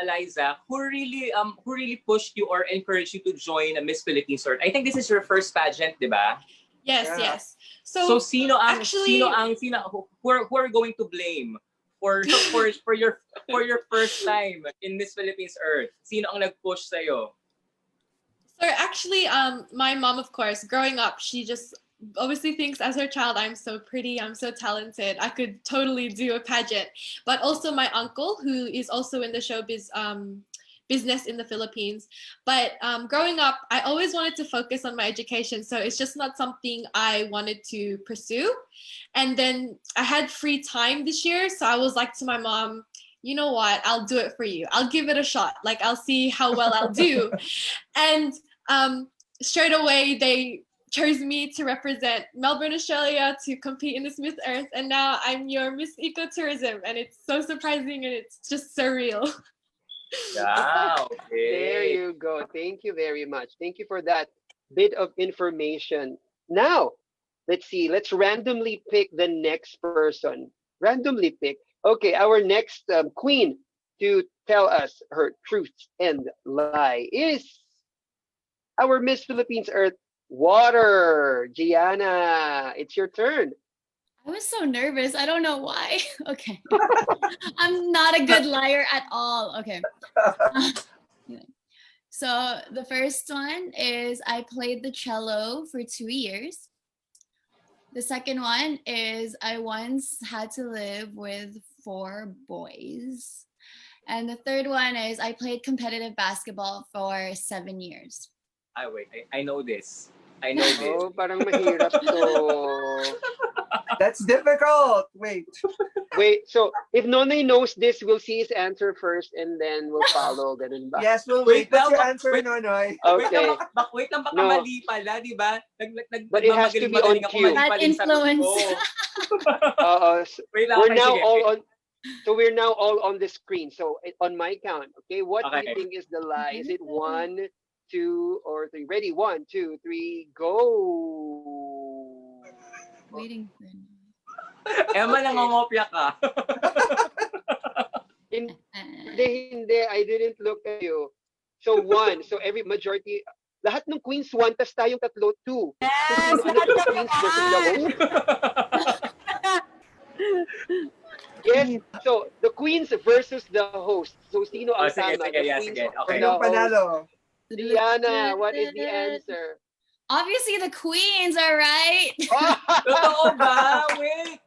Eliza, who really pushed you or encouraged you to join a Miss Philippines? Or I think this is your first pageant, di ba? Yes, Yeah. yes. So So, sino actually, who are going to blame for for your first time in Miss Philippines Earth? Sino ang nag-push sa'yo? my mom, of course, growing up, she just obviously thinks as her child, I'm so pretty, I'm so talented, I could totally do a pageant. But also my uncle, who is also in the showbiz business in the Philippines. But growing up, I always wanted to focus on my education, so it's just not something I wanted to pursue. And then I had free time this year, so I was like to my mom, you know what, I'll do it for you. I'll give it a shot. Like, I'll see how well I'll do. And straight away, they chose me to represent Melbourne, Australia, to compete in this Miss Earth. And now I'm your Miss Ecotourism. And it's so surprising and it's just surreal. Yeah, There okay. you go. Thank you very much. Thank you for that bit of information. Now, let's see. Let's randomly pick the next person. Randomly pick. Okay, our next queen to tell us her truth and lie is our Miss Philippines Earth Water. Gianna, it's your turn. I was so nervous. I don't know why. Okay. I'm not a good liar at all. Okay. So the first one is I played the cello for 2 years. The second one is I once had to live with 4 boys. And the third one is I played competitive basketball for 7 years. Wait, I know this. I know this. Oh, parang mahirap to. That's difficult. Wait. Wait, so if Nonay knows this, we'll see his answer first and then we'll follow. Ganun ba? Yes, we'll Wait wait. What's lang, your bak- answer, wait. Nonoy? Okay. Wait lang, baka No. mali pala, di ba? But it has to be on Nagmamagaling ako, cue. mali Bad pala yung sagot influence. ko. Wait lang, We're okay, now sige. all on. So we're now all on the screen. So on my count, okay, what do you Okay. think is the lie? Is it 1, 2, or 3? Ready? 1, 2, 3, go. Waiting for Emma, Okay. nangongopya ka. Hindi. I didn't look at you. So 1. So every majority, lahat ng queens 1, tas tayong tatlo 2. Yes, So sino lahat the kami queens versus the yan. host? Yes. So the queens versus the host. So sino ang Sige, tama? sige, The yeah, queens sige. or Okay. the Sinong host? panalo? Diana, what is the answer? Obviously, the queens are right. Totoo ba? Wait.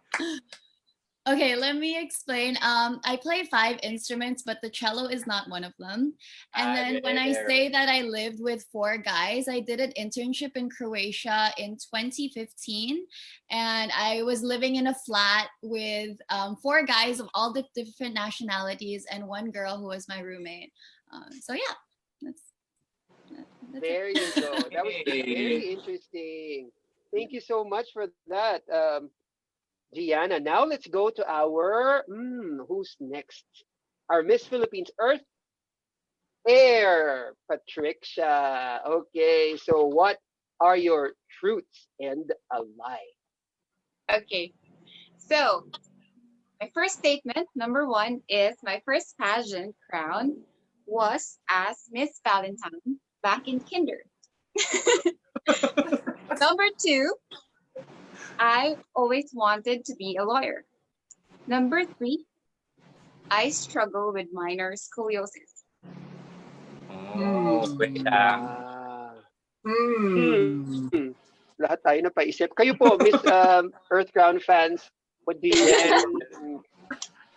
Okay, let me explain. I play 5 instruments, but the cello is not one of them. And then when I there. say that I lived with 4 guys, I did an internship in Croatia in 2015. And I was living in a flat with 4 guys of all the different nationalities and 1 girl who was my roommate. So yeah, that's There it. you go. That was very interesting. Thank you so much for that, Gianna. Now let's go to our who's next? Our Miss Philippines Earth Air, Patricia. Okay, so what are your truths and a lie? Okay. So, my first statement, number 1, is my first pageant crown was as Miss Valentine back in kinder. Number 2, I always wanted to be a lawyer. Number 3, I struggle with minor scoliosis. Oh, wait lang. Ah. Hmm. Lahat tayo napaisip. Kayo po, Miss Earth Crown fans, what do you think?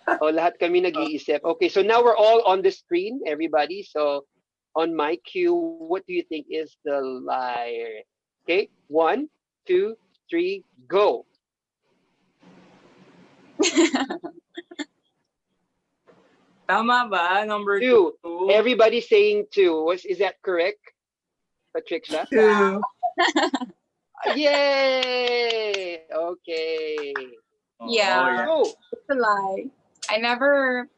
Lahat kami nag-iisip. Okay, so now we're all on the screen, everybody. So on my cue, what do you think is the lie? Okay, 1, 2, 3, go. Tama ba? Number 2. 2. Everybody saying 2. Is that correct, Patricia? 2. Yay! Okay. Yeah. Go. It's a lie. I never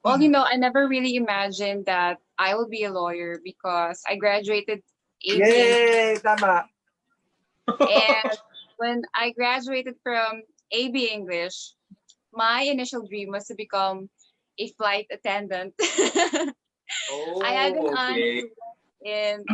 really imagined that I would be a lawyer because I graduated AB. Yay! Tama. And when I graduated from AB English, my initial dream was to become a flight attendant. I had an aunt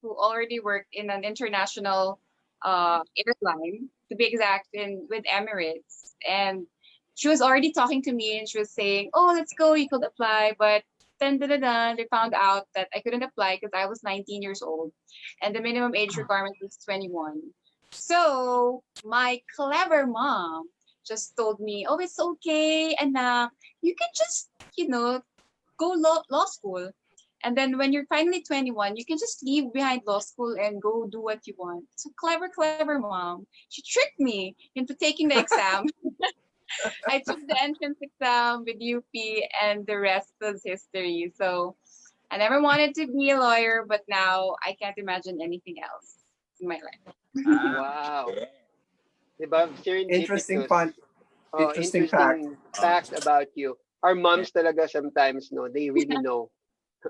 who already worked in an international airline, to be exact, with Emirates. And she was already talking to me and she was saying, "Oh, let's go, you could apply." But then they found out that I couldn't apply because I was 19 years old and the minimum age requirement was 21. So my clever mom just told me, "Oh, it's okay, and you can just, go law school. And then when you're finally 21, you can just leave behind law school and go do what you want." So clever mom. She tricked me into taking the exam. I took the entrance exam with UP and the rest was history. So I never wanted to be a lawyer, but now I can't imagine anything else in my life. Wow. Diba? Interesting Serendipitous. fun. Interesting fact. fact about you. Our moms talaga sometimes, no, they really know.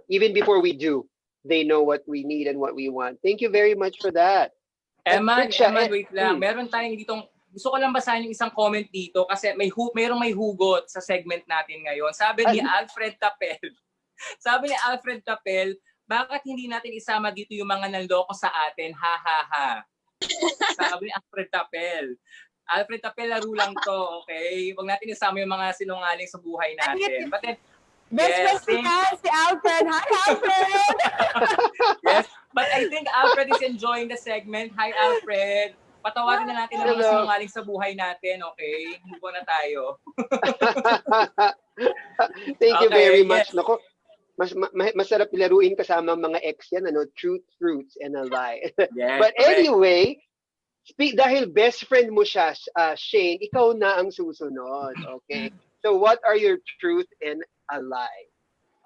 Even before we do, they know what we need and what we want. Thank you very much for that. Eman, Patricia, wait lang. Meron tayong ditong, gusto ko lang basahin yung isang comment dito kasi merong may hugot sa segment natin ngayon. Sabi ni Alfred Tapel, bakit hindi natin isama dito yung mga nanloko sa atin? Ha, ha, ha. Sabi ni Alfred Tapel, laro lang to, okay? Huwag natin isama yung mga sinungaling sa buhay natin. But then, Best friend si Alfred. Hi, Alfred! Yes, but I think Alfred is enjoying the segment. Hi, Alfred. Patawarin na natin ang mga sinungaling sa buhay natin, okay? Move on na tayo. Thank you Okay, very much. yes. Nako, masarap laruin kasama mga ex yan, ano? Truth, fruits, and a lie. Yes, But correct. anyway, dahil best friend mo siya, Shane, ikaw na ang susunod, okay? So what are your truth and a lie?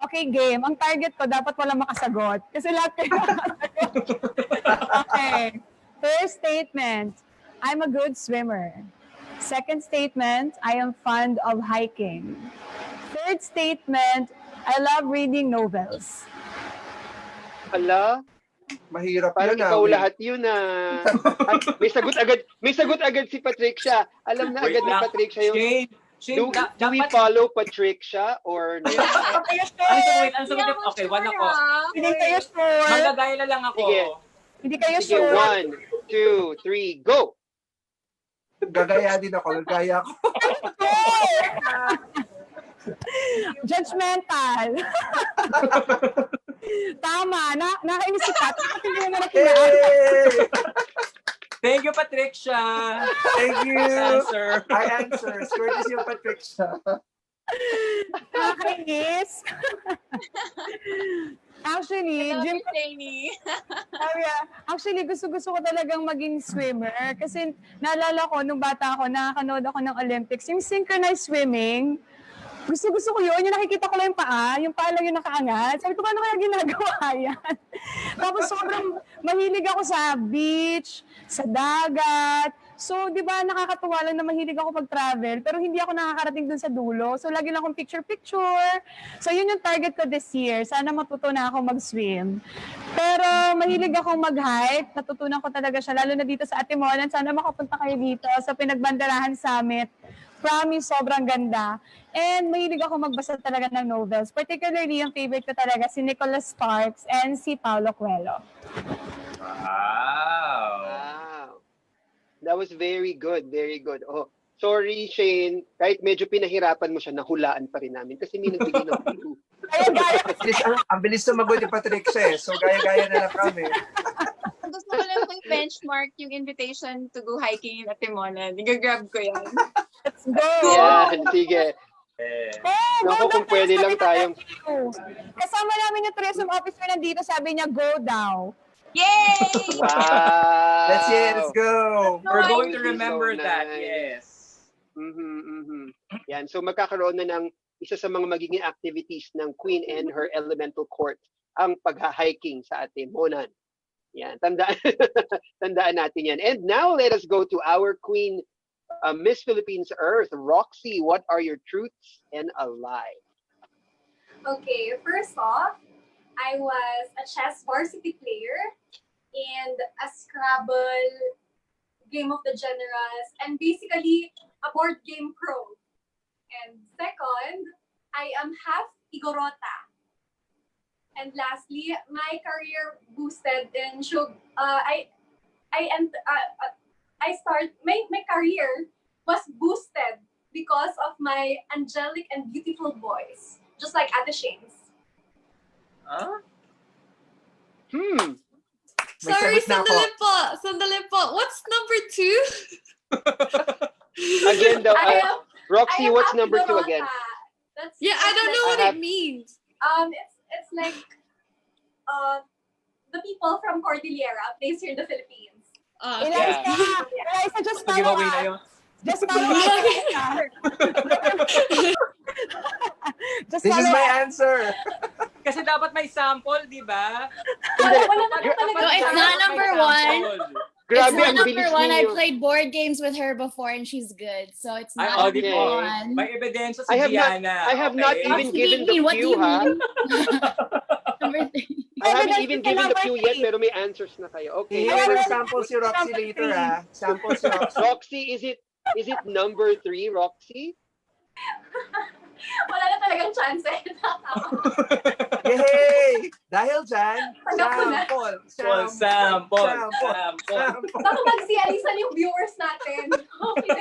Okay, game. Ang target ko, dapat walang makasagot. Kasi lahat kayo makasagot. Okay. First statement, I'm a good swimmer. Second statement, I am fond of hiking. Third statement, I love reading novels. Ala, Mahirap parang yun. ikaw lahat yun At may sagot agad si Patricia. Alam na Wait agad ni lang. Patricia yung Shane, do we follow Patricia or no? Ang sagot niya, okay, one ako. Hindi kayo sure. Manggagaya na lang ako. Sige. Hindi kayo Sige, sure. 1, 2, 3, go! Gagaya din ako. Gagaya ako. Judgmental. Tama. Nakainis si Pat. Hindi mo na kinaan. Hey! Thank you, Patricia. Thank you. Answer. I answer. Courtesy of Patricia. Nakakainis. Actually, gym ko Actually, gusto ko talagang maging swimmer. Kasi naalala ko, nung bata ako, nakakanood ako ng Olympics. Yung synchronized swimming, gusto ko yun. Yung nakikita ko lang yung paa lang yung nakaangat. Sabi ko, paano kaya ginagawa yan? Tapos sobrang mahilig ako sa beach, sa dagat. So, di ba, nakakatuwa lang na mahilig ako pag-travel, pero hindi ako nakakarating dun sa dulo. So, lagi lang akong picture-picture. So, yun yung target ko this year. Sana matuto na ako mag-swim. Pero, mahilig akong mag-hike. Natutunan ko talaga siya, lalo na dito sa Atimonan. Sana makapunta kayo dito sa Pinagbanderahan Summit. Promise, sobrang ganda. And mahilig ako magbasa talaga ng novels. Particularly, yung favorite ko talaga, si Nicholas Sparks and si Paulo Coelho. Wow. Wow. That was very good, very good. Oh, sorry Shane, kahit medyo pinahirapan mo siya, nahulaan pa rin namin kasi may nagbigay ng clue. Ang bilis sumagot ni Patricia eh. So gaya-gaya na lang kami. Gusto ko lang may benchmark yung invitation to go hiking in Atimonan. Nag-grab ko yan. Let's go! Yan, sige. Oh, Naku, go kung daw, pwede sabi lang na tayong... Kasama namin yung tourism officer nandito, sabi niya, go daw. Yay! Wow! Let's go! We're going to That would be remember so that, nice. yes. Yan, so magkakaroon na ng isa sa mga magiging activities ng Queen and her elemental court, ang pagha-hiking sa Atimonan. Yan, tandaan, tandaan natin yan. And now let us go to our Queen, Miss Philippines Earth, Roxy. What are your truths and a lie? Okay, first off, I was a chess varsity player and a Scrabble, Game of the Generals, and basically a board game pro. And second, I am half Igorota. And lastly, my career boosted in show. I start my career was boosted because of my angelic and beautiful voice, just like Ate Shane's. Huh? Hmm. May Sorry, sagot na ako. sandali po. What's number 2? Again, daw, I am Roxy, I am what's half number 2 Igorota. again? That's Yeah, I don't know I what have- it means. It's like the people from Cordillera, placed here in the Philippines. Eliza, Eliza, just follow Giveaway na us. yun. Just follow us. Just This is follow my us. answer. Kasi dapat may sample, di ba? Wala na Dapat talaga. No, it's dapat not may number sample. Grabe, It's not ang bilis number one. I ninyo. played board games with her before and she's good. So it's Ay, not okay. number one. May ebidensya si I have not- Diana. I have not okay? even What do given you the mean? What do cue, you ha? mean? Number 3. I haven't Evidence even ka given the number cue yet, 3. pero may answers na kayo. Okay. Hihingi Number, ng sample si Roxy later ah. Sample si Roxy. Roxy, is it number 3, Roxy? Wala na talagang chance. Yay! Dahil dyan, Tanggap ko na. Sample. Baka magsialisan yung viewers natin. Okay.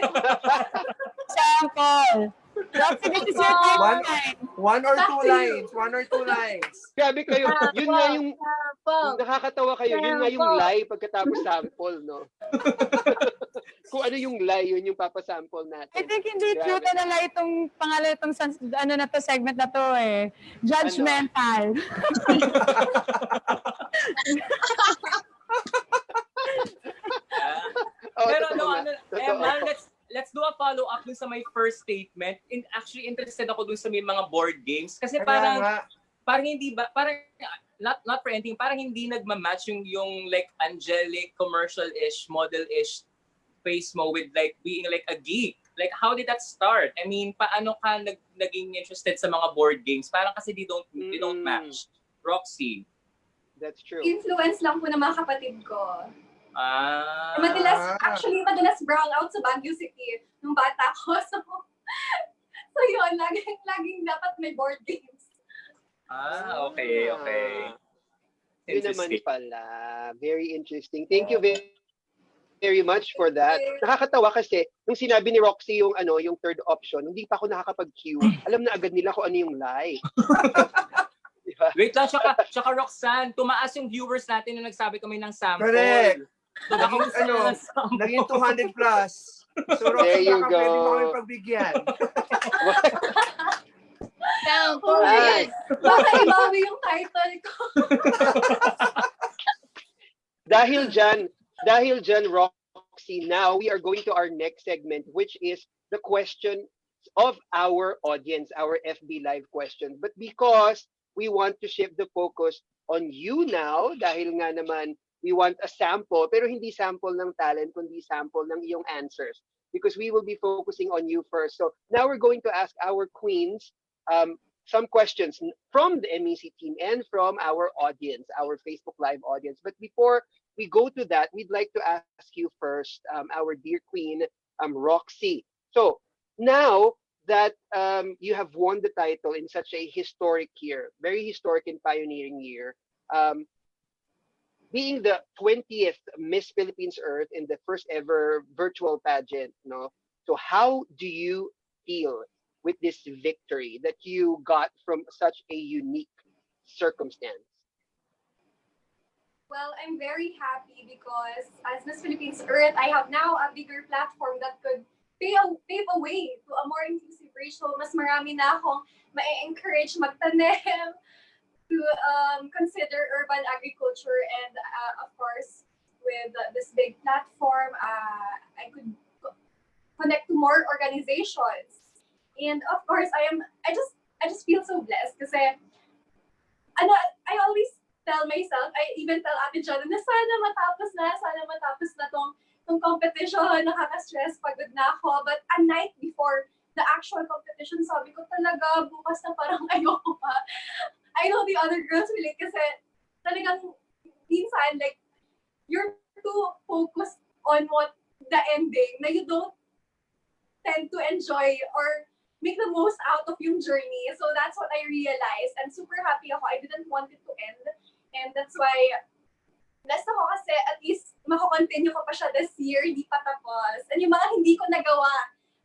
Sample. Roxy, this is your One- time. One or two Back to you. lines. One or two lines. Grabe kayo. Yun nga yung nakakatawa kayo. Yun nga yung Sample. lie pagkatapos sample, no? Kung ano yung lie, yun yung papasample I natin. think hindi Grabe. true na lang itong pangalan itong ano na to, segment na to eh. Judgmental. Oh, Pero totoo no, nga. ano, Totoo. Emma, let's do a follow-up dun sa my first statement. Actually, interested ako dun sa may mga board games. Kasi Kaya nga, parang hindi ba, parang, not for anything, parang hindi nagmamatch yung like angelic, commercial-ish, model-ish face mo with like being like a geek. Like, how did that start? I mean, paano ka naging interested sa mga board games? Parang kasi they don't match. Roxy. That's true. Influence lang po ng mga kapatid ko. Ah. Madalas brown out sa Baguio City nung bata ko. So yun, laging dapat may board games. Okay. Yun naman Interesting. pala. Very interesting. Thank you very much for that. Nakakatawa kasi nung sinabi ni Roxy yung yung third option, hindi pa ako nakakapag-cue. Alam na agad nila kung ano yung lie. Diba? Wait lang, tsaka Roxanne, tumaas yung viewers natin nung nagsabi kami ng sample. Correct. So, baka gusto Ano, nila ng sample. naging 200 plus. So, There Roxy, you baka pwede mo go. kami pagbigyan. Sample. Ay, Baka ibawi yung title ko. dahil dyan, Roxy, now we are going to our next segment, which is the question of our audience, our FB Live question. But because we want to shift the focus on you now, dahil nga naman, we want a sample, pero hindi sample ng talent, kundi sample ng iyong answers. Because we will be focusing on you first. So now we're going to ask our queens some questions from the MEC team and from our audience, our Facebook Live audience. But before we go to that, we'd like to ask you first, our dear queen, Roxy. So now that you have won the title in such a historic year, very historic and pioneering year, being the 20th Miss Philippines Earth in the first ever virtual pageant, no? So how do you feel with this victory that you got from such a unique circumstance? Well, I'm very happy because as Miss Philippines Earth, I have now a bigger platform that could pave a way to a more inclusive ratio. Mas marami na akong ma-encourage magtanim, to consider urban agriculture, and of course, with this big platform, I could connect to more organizations. And of course, I just feel so blessed kasi ano, I always tell myself, I even tell Ate John na sana matapos na tong competition, nakaka-stress, pagod na ako. But a night before the actual competition, sabi ko talaga, bukas na parang ayoko pa. I know the other girls relate kasi talagang minsan, like, you're too focused on what the ending na you don't tend to enjoy or make the most out of yung journey. So that's what I realized. And super happy ako. I didn't want it to end. And that's why, blessed ako kasi at least makakontinue ko pa siya this year, hindi pa tapos. And yung mga hindi ko nagawa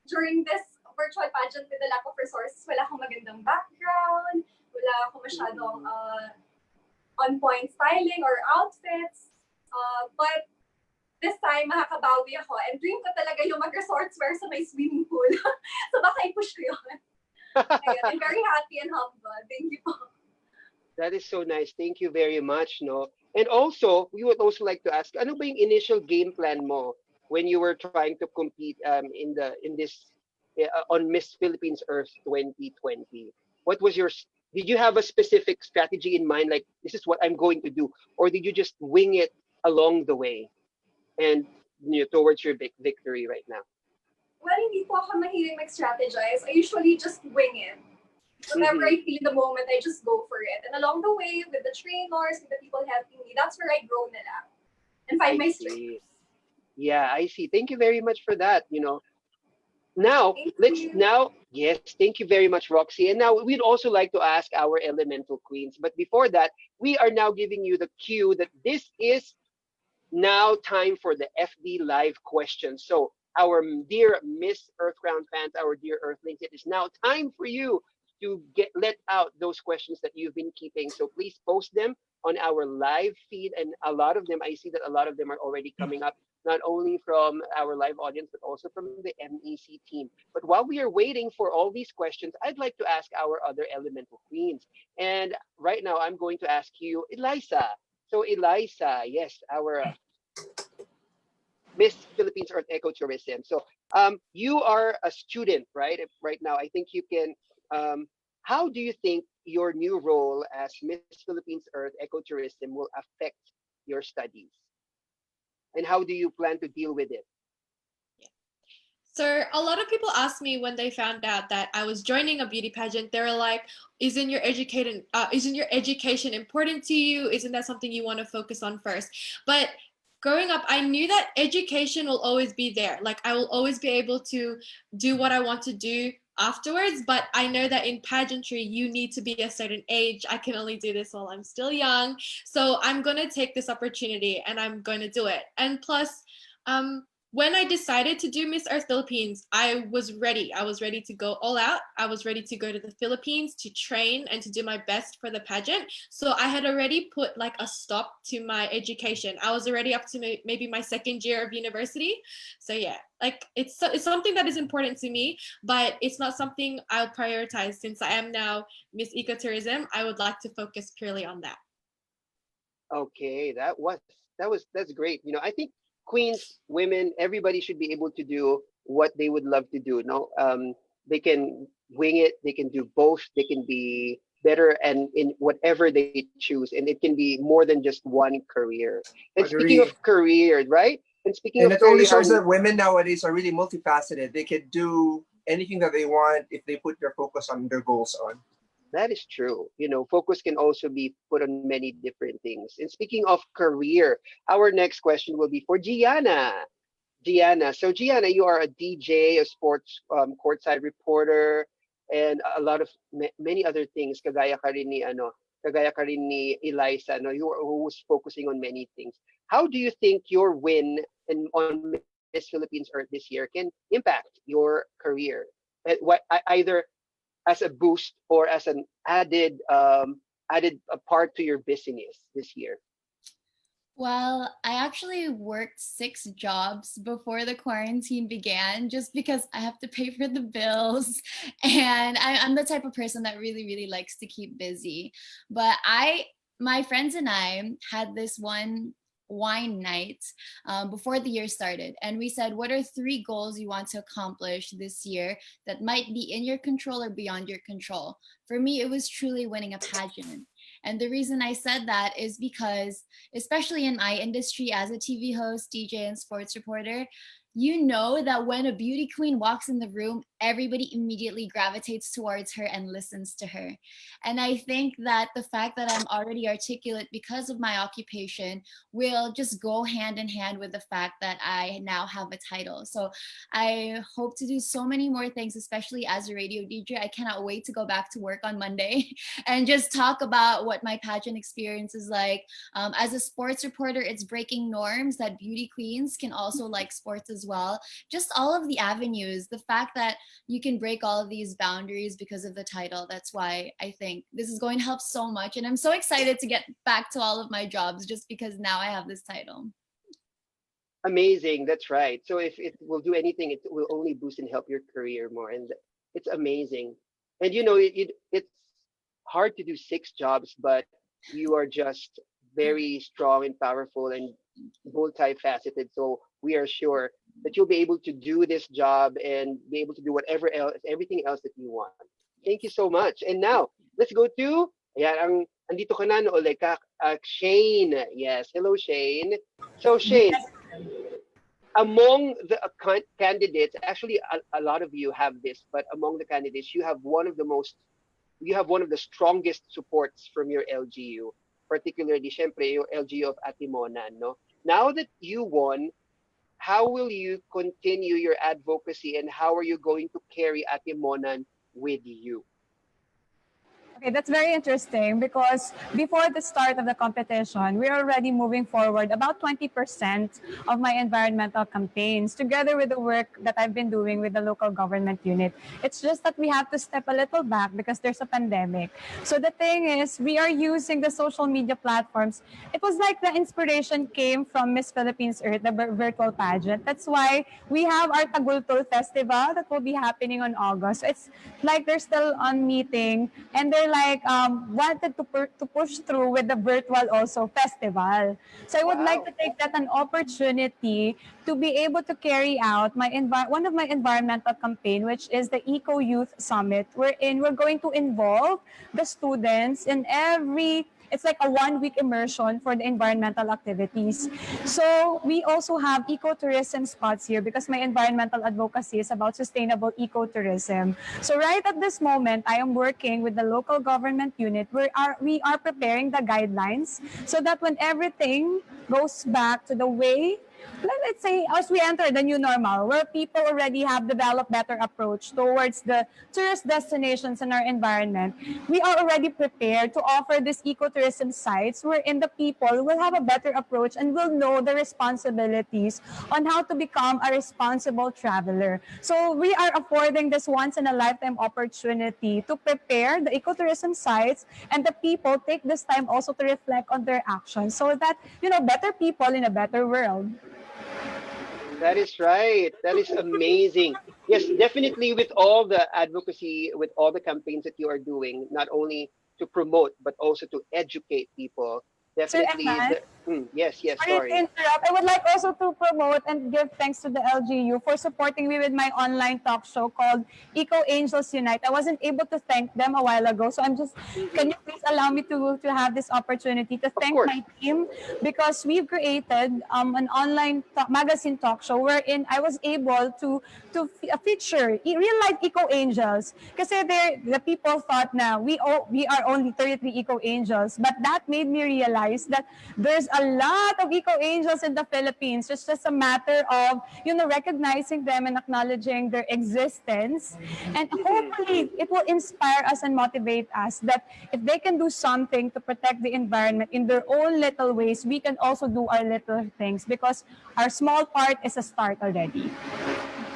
during this virtual pageant with the lack of resources, wala akong magandang background, wala akong masyadong on-point styling or outfits. But this time, makakabawi ako. And dream ko talaga yung mag-resortswear sa may swimming pool. So baka i-push ko yun. Ayun, I'm very happy and humble. Thank you po. That is so nice. Thank you very much, no? And also, we would also like to ask, ano ba yung initial game plan mo when you were trying to compete in this on Miss Philippines Earth 2020? What was did you have a specific strategy in mind, like this is what I'm going to do, or did you just wing it along the way and towards your big victory right now? Well, hindi po ako mahilig mag-strategize. I usually just wing it. Whenever I feel the moment, I just go for it. And along the way, with the trainers, with the people helping me, that's where I grow nila and find my strength. Yeah, I see. Thank you very much for that. Now, yes, thank you very much, Roxy. And now we'd also like to ask our elemental queens. But before that, we are now giving you the cue that this is now time for the FD Live questions. So our dear Miss Earthground fans, our dear Earthlings, it is now time for you to let out those questions that you've been keeping. So please post them on our live feed. And a lot of them, I see that a lot of them are already coming up, not only from our live audience, but also from the MEC team. But while we are waiting for all these questions, I'd like to ask our other elemental queens. And right now, I'm going to ask you, Eliza. So Eliza, yes, our Miss Philippines Earth Ecotourism. So you are a student, right? Right now, I think you can, how do you think your new role as Miss Philippines Earth Ecotourism will affect your studies? And how do you plan to deal with it? So a lot of people asked me when they found out that I was joining a beauty pageant, they were like, isn't your education important to you? Isn't that something you want to focus on first? But growing up, I knew that education will always be there. Like, I will always be able to do what I want to do afterwards, but I know that in pageantry you need to be a certain age. I can only do this while I'm still young, so I'm gonna take this opportunity and I'm going to do it. And plus, when I decided to do Miss Earth Philippines, I was ready to go all out. I was ready to go to the Philippines to train and to do my best for the pageant. So I had already put like a stop to my education. I was already up to maybe my second year of university. So yeah, like it's something that is important to me, but it's not something I'll prioritize. Since I am now Miss Ecotourism, I would like to focus purely on that. Okay, that's great. I think queens, women, everybody should be able to do what they would love to do. No, they can wing it. They can do both. They can be better and in whatever they choose, and it can be more than just one career. And speaking of career, right? And speaking of it career, only shows that women nowadays are really multifaceted. They can do anything that they want if they put their focus on their goals on. That is true. Focus can also be put on many different things. And speaking of career, our next question will be for Gianna. So Gianna, you are a DJ, a sports courtside reporter, and a lot of many other things. Kagaya ka rin ni Eliza, no, who's focusing on many things. How do you think your win on Miss Philippines Earth this year can impact your career. Either as a boost or as an added a part to your business this year? Well, I actually worked 6 jobs before the quarantine began just because I have to pay for the bills. And I'm the type of person that really, really likes to keep busy. But my friends and I had this one wine night before the year started. And we said, what are 3 goals you want to accomplish this year that might be in your control or beyond your control? For me, it was truly winning a pageant. And the reason I said that is because, especially in my industry as a TV host, DJ, and sports reporter, you know that when a beauty queen walks in the room, everybody immediately gravitates towards her and listens to her. And I think that the fact that I'm already articulate because of my occupation will just go hand in hand with the fact that I now have a title. So I hope to do so many more things, especially as a radio DJ. I cannot wait to go back to work on Monday and just talk about what my pageant experience is like. As a sports reporter, it's breaking norms that beauty queens can also like sports as well. Just all of the avenues, the fact that you can break all of these boundaries because of the title. That's why I think this is going to help so much. And I'm so excited to get back to all of my jobs just because now I have this title. Amazing. That's right. So if it will do anything, it will only boost and help your career more. And it's amazing. And it's hard to do 6 jobs, but you are just very strong and powerful and multifaceted. So we are sure that you'll be able to do this job and be able to do everything else that you want. Thank you so much. And now, let's go to, andito ka na, no, like, Shane. Yes, hello, Shane. So, Shane, among the candidates, actually, a lot of you have this, but among the candidates, you have one of the strongest supports from your LGU, particularly, syempre, yung LGU of Ate Monan, no? Now that you won, how will you continue your advocacy and how are you going to carry Ate Monan with you? Okay, that's very interesting because before the start of the competition, we're already moving forward about 20% of my environmental campaigns together with the work that I've been doing with the local government unit. It's just that we have to step a little back because there's a pandemic. So the thing is, we are using the social media platforms. It was like the inspiration came from Miss Philippines Earth, the virtual pageant. That's why we have our Tagultol Festival that will be happening on August. So it's like they're still on meeting and they're like wanted to push through with the virtual also festival. So I would like to take that an opportunity to be able to carry out one of my environmental campaign, which is the Eco Youth Summit, wherein we're going to involve the students in it's like a 1-week immersion for the environmental activities. So we also have ecotourism spots here because my environmental advocacy is about sustainable ecotourism. So right at this moment, I am working with the local government unit. We are preparing the guidelines so that when everything goes back to the way, let's say, as we enter the new normal, where people already have developed better approach towards the tourist destinations in our environment, we are already prepared to offer these ecotourism sites wherein the people will have a better approach and will know the responsibilities on how to become a responsible traveler. So we are affording this once-in-a-lifetime opportunity to prepare the ecotourism sites, and the people take this time also to reflect on their actions so that, better people in a better world. That is right. That is amazing. Yes, definitely with all the advocacy, with all the campaigns that you are doing, not only to promote, but also to educate people. Definitely. Yes, Sorry to interrupt. I would like also to promote and give thanks to the LGU for supporting me with my online talk show called Eco Angels Unite. I wasn't able to thank them a while ago, so can you please allow me to have this opportunity to thank my team, because we've created an online magazine talk show wherein I was able to feature real life Eco Angels. Kasi the people thought na we are only 33 Eco Angels, but that made me realize that there's a lot of eco angels in the Philippines. It's just a matter of, recognizing them and acknowledging their existence. And hopefully it will inspire us and motivate us that if they can do something to protect the environment in their own little ways, we can also do our little things, because our small part is a start already.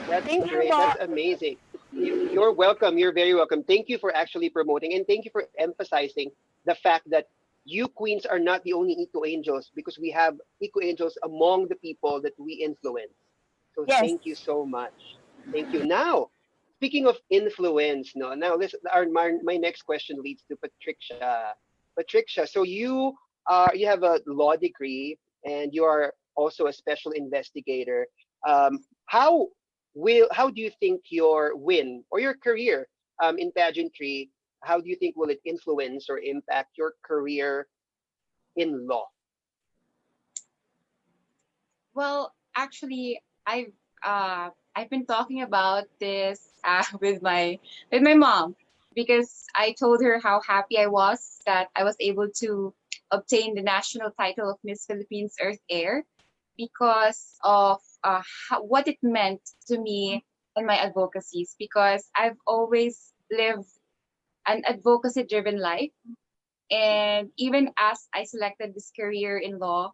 That's Thank you, great. Bob. That's amazing. You're welcome. You're very welcome. Thank you for actually promoting, and thank you for emphasizing the fact that you queens are not the only eco angels, because we have eco angels among the people that we influence. So Yes. thank you so much. Thank you. Now, speaking of influence, no. Now, my next question leads to Patricia. Patricia, so you have a law degree and you are also a special investigator. How how do you think your win or your career in pageantry, how do you think will it influence or impact your career in law? Well, actually, I've been talking about this with my mom, because I told her how happy I was that I was able to obtain the national title of Miss Philippines Earth Air, because of what it meant to me and my advocacies. Because I've always lived an advocacy driven life, and even as I selected this career in law,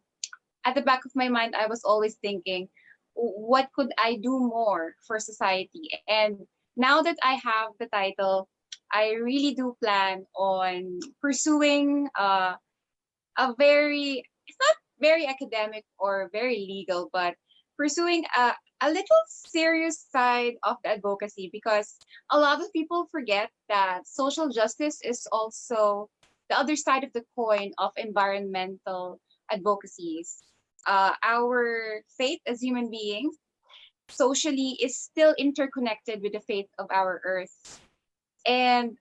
at the back of my mind, I was always thinking, what could I do more for society? And now that I have the title, I really do plan on pursuing it's not very academic or very legal, but pursuing a little serious side of the advocacy, because a lot of people forget that social justice is also the other side of the coin of environmental advocacies. Our faith as human beings socially is still interconnected with the faith of our earth. And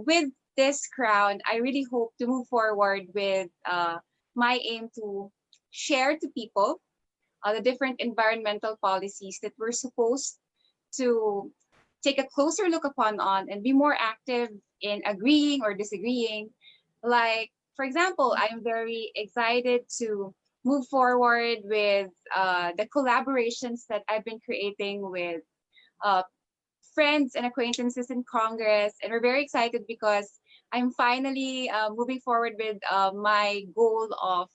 with this crown, I really hope to move forward with my aim to share to people the different environmental policies that we're supposed to take a closer look upon on and be more active in agreeing or disagreeing. Like, for example, I'm very excited to move forward with the collaborations that I've been creating with uh, friends and acquaintances in Congress. And we're very excited because I'm finally moving forward with my goal of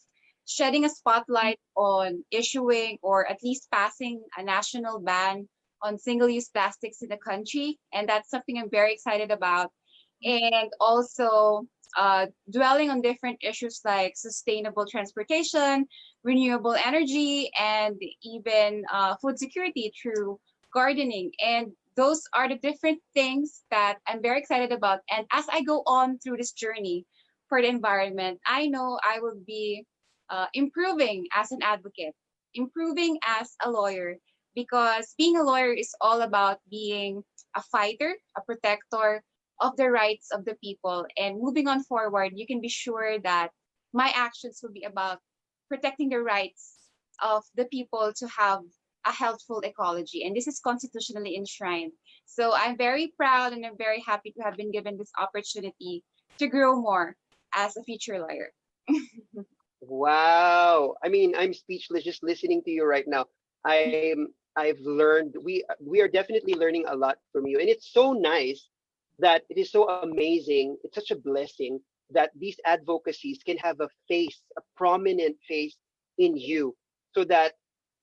shedding a spotlight on issuing or at least passing a national ban on single-use plastics in the country. And that's something I'm very excited about. And also dwelling on different issues like sustainable transportation, renewable energy, and even food security through gardening. And those are the different things that I'm very excited about. And as I go on through this journey for the environment, I know I will be improving as an advocate, improving as a lawyer, because being a lawyer is all about being a fighter, a protector of the rights of the people. And moving on forward, you can be sure that my actions will be about protecting the rights of the people to have a healthful ecology. And this is constitutionally enshrined. So I'm very proud and I'm very happy to have been given this opportunity to grow more as a future lawyer. Wow. I mean, I'm speechless just listening to you right now. I've learned we are definitely learning a lot from you. And it's so nice that it is so amazing. It's such a blessing that these advocacies can have a face, a prominent face in you, so that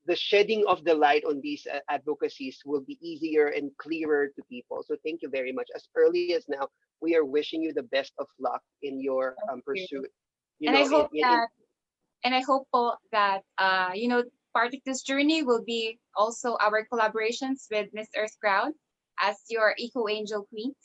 the shedding of the light on these advocacies will be easier and clearer to people. So thank you very much. As early as now, we are wishing you the best of luck in your pursuit. You And know, I hope in, that and I hope that part of this journey will be also our collaborations with Miss Earth Crown as your Eco Angel Queens.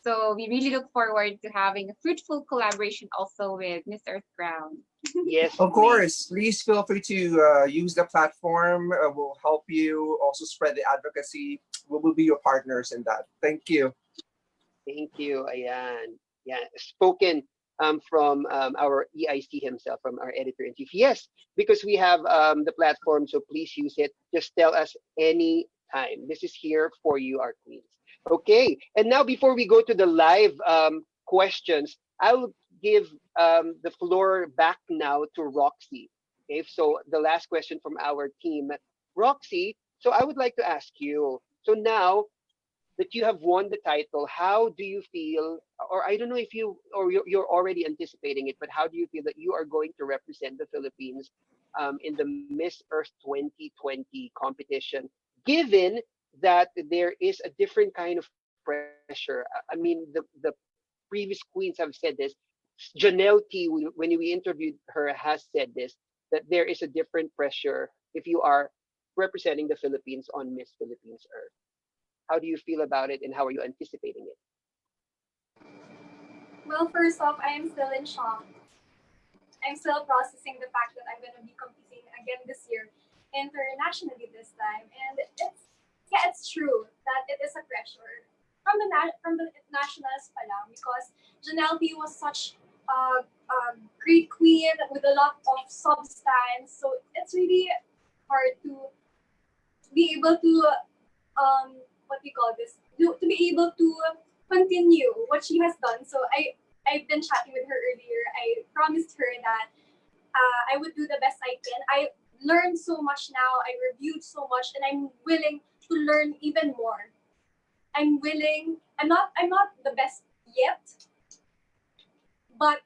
So we really look forward to having a fruitful collaboration also with Miss Earth Crown. yes, Of please. course, please feel free to use the platform. We'll help you also spread the advocacy. We will be your partners in that. Thank you. Thank you, Ayan. Yeah, spoken from our EIC himself, from our editor in chief. Yes, because we have the platform, so please use it. Just tell us any time. This is here for you, our queens. Okay, and now before we go to the live questions, I'll give the floor back now to Roxy. Okay, so the last question from our team, Roxy. So I would like to ask you. So now that you have won the title, how do you feel? Or I don't know if you're already anticipating it, but how do you feel that you are going to represent the Philippines in the Miss Earth 2020 competition, given that there is a different kind of pressure? I mean, the previous queens have said this. Janelle T, when we interviewed her, has said this, that there is a different pressure if you are representing the Philippines on Miss Philippines Earth. How do you feel about it, and how are you anticipating it? Well, first off, I am still in shock. I'm still processing the fact that I'm going to be competing again this year internationally this time, and it's true that it is a pressure from the nationals pa lang, because Janelle P was such a great queen with a lot of substance, so it's really hard to be able to what we call this, to be able to continue what she has done. So I've been chatting with her earlier. I promised her that I would do the best I can. I learned so much now. I reviewed so much, and I'm willing to learn even more. I'm willing. I'm not the best yet, but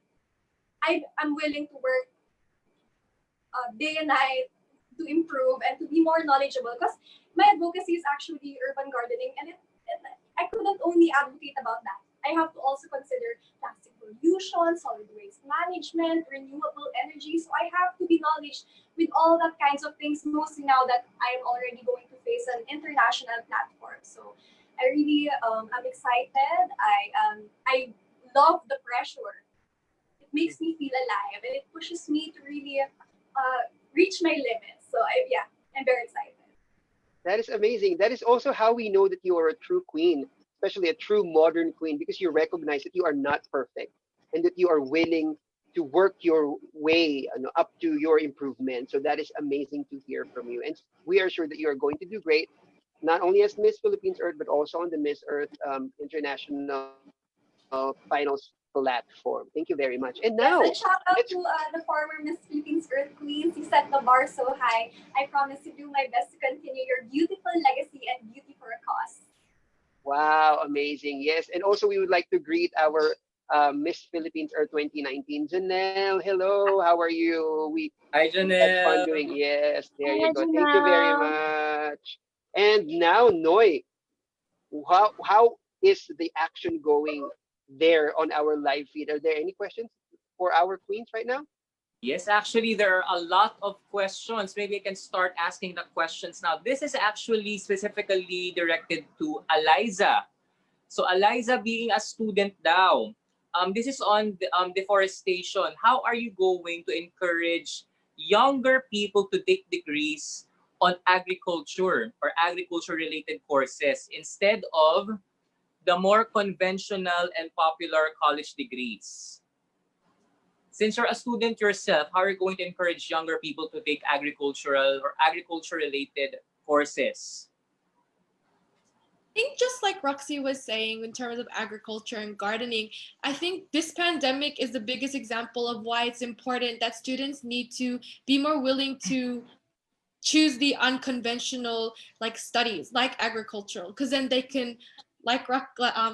I'm willing to work day and night to improve and to be more knowledgeable, because my advocacy is actually urban gardening, and I couldn't only advocate about that. I have to also consider plastic pollution, solid waste management, renewable energy. So I have to be knowledgeable with all that kinds of things, mostly now that I'm already going to face an international platform. So I really I'm excited. I love the pressure. It makes me feel alive, and it pushes me to really reach my limits. So I'm very excited. That is amazing. That is also how we know that you are a true queen, especially a true modern queen, because you recognize that you are not perfect and that you are willing to work your way, up to your improvement. So that is amazing to hear from you. And we are sure that you are going to do great, not only as Miss Philippines Earth, but also on the Miss Earth International Finals platform. Thank you very much. And now, Yes, and shout out let's to the former Miss Philippines Earth Queen. You set the bar so high. I promise to do my best to continue your beautiful legacy and beauty for a cause. Wow, amazing. Yes. And also, we would like to greet our Miss Philippines Earth 2019. Janelle, hello. How are you? Hi, We had fun Janelle. doing. Yes, there you Hi, go. Thank you very Janelle. much. And now, Noy, how is the action going there on our live feed? Are there any questions for our queens right now? Yes, actually, there are a lot of questions. Maybe I can start asking the questions now. This is actually specifically directed to Eliza. So Eliza, being a student daw, this is on deforestation. How are you going to encourage younger people to take degrees on agriculture or agriculture-related courses instead of the more conventional and popular college degrees? Since you're a student yourself, how are you going to encourage younger people to take agricultural or agriculture-related courses? I think just like Roxy was saying in terms of agriculture and gardening, I think this pandemic is the biggest example of why it's important that students need to be more willing to choose the unconventional like studies like agricultural, because then they can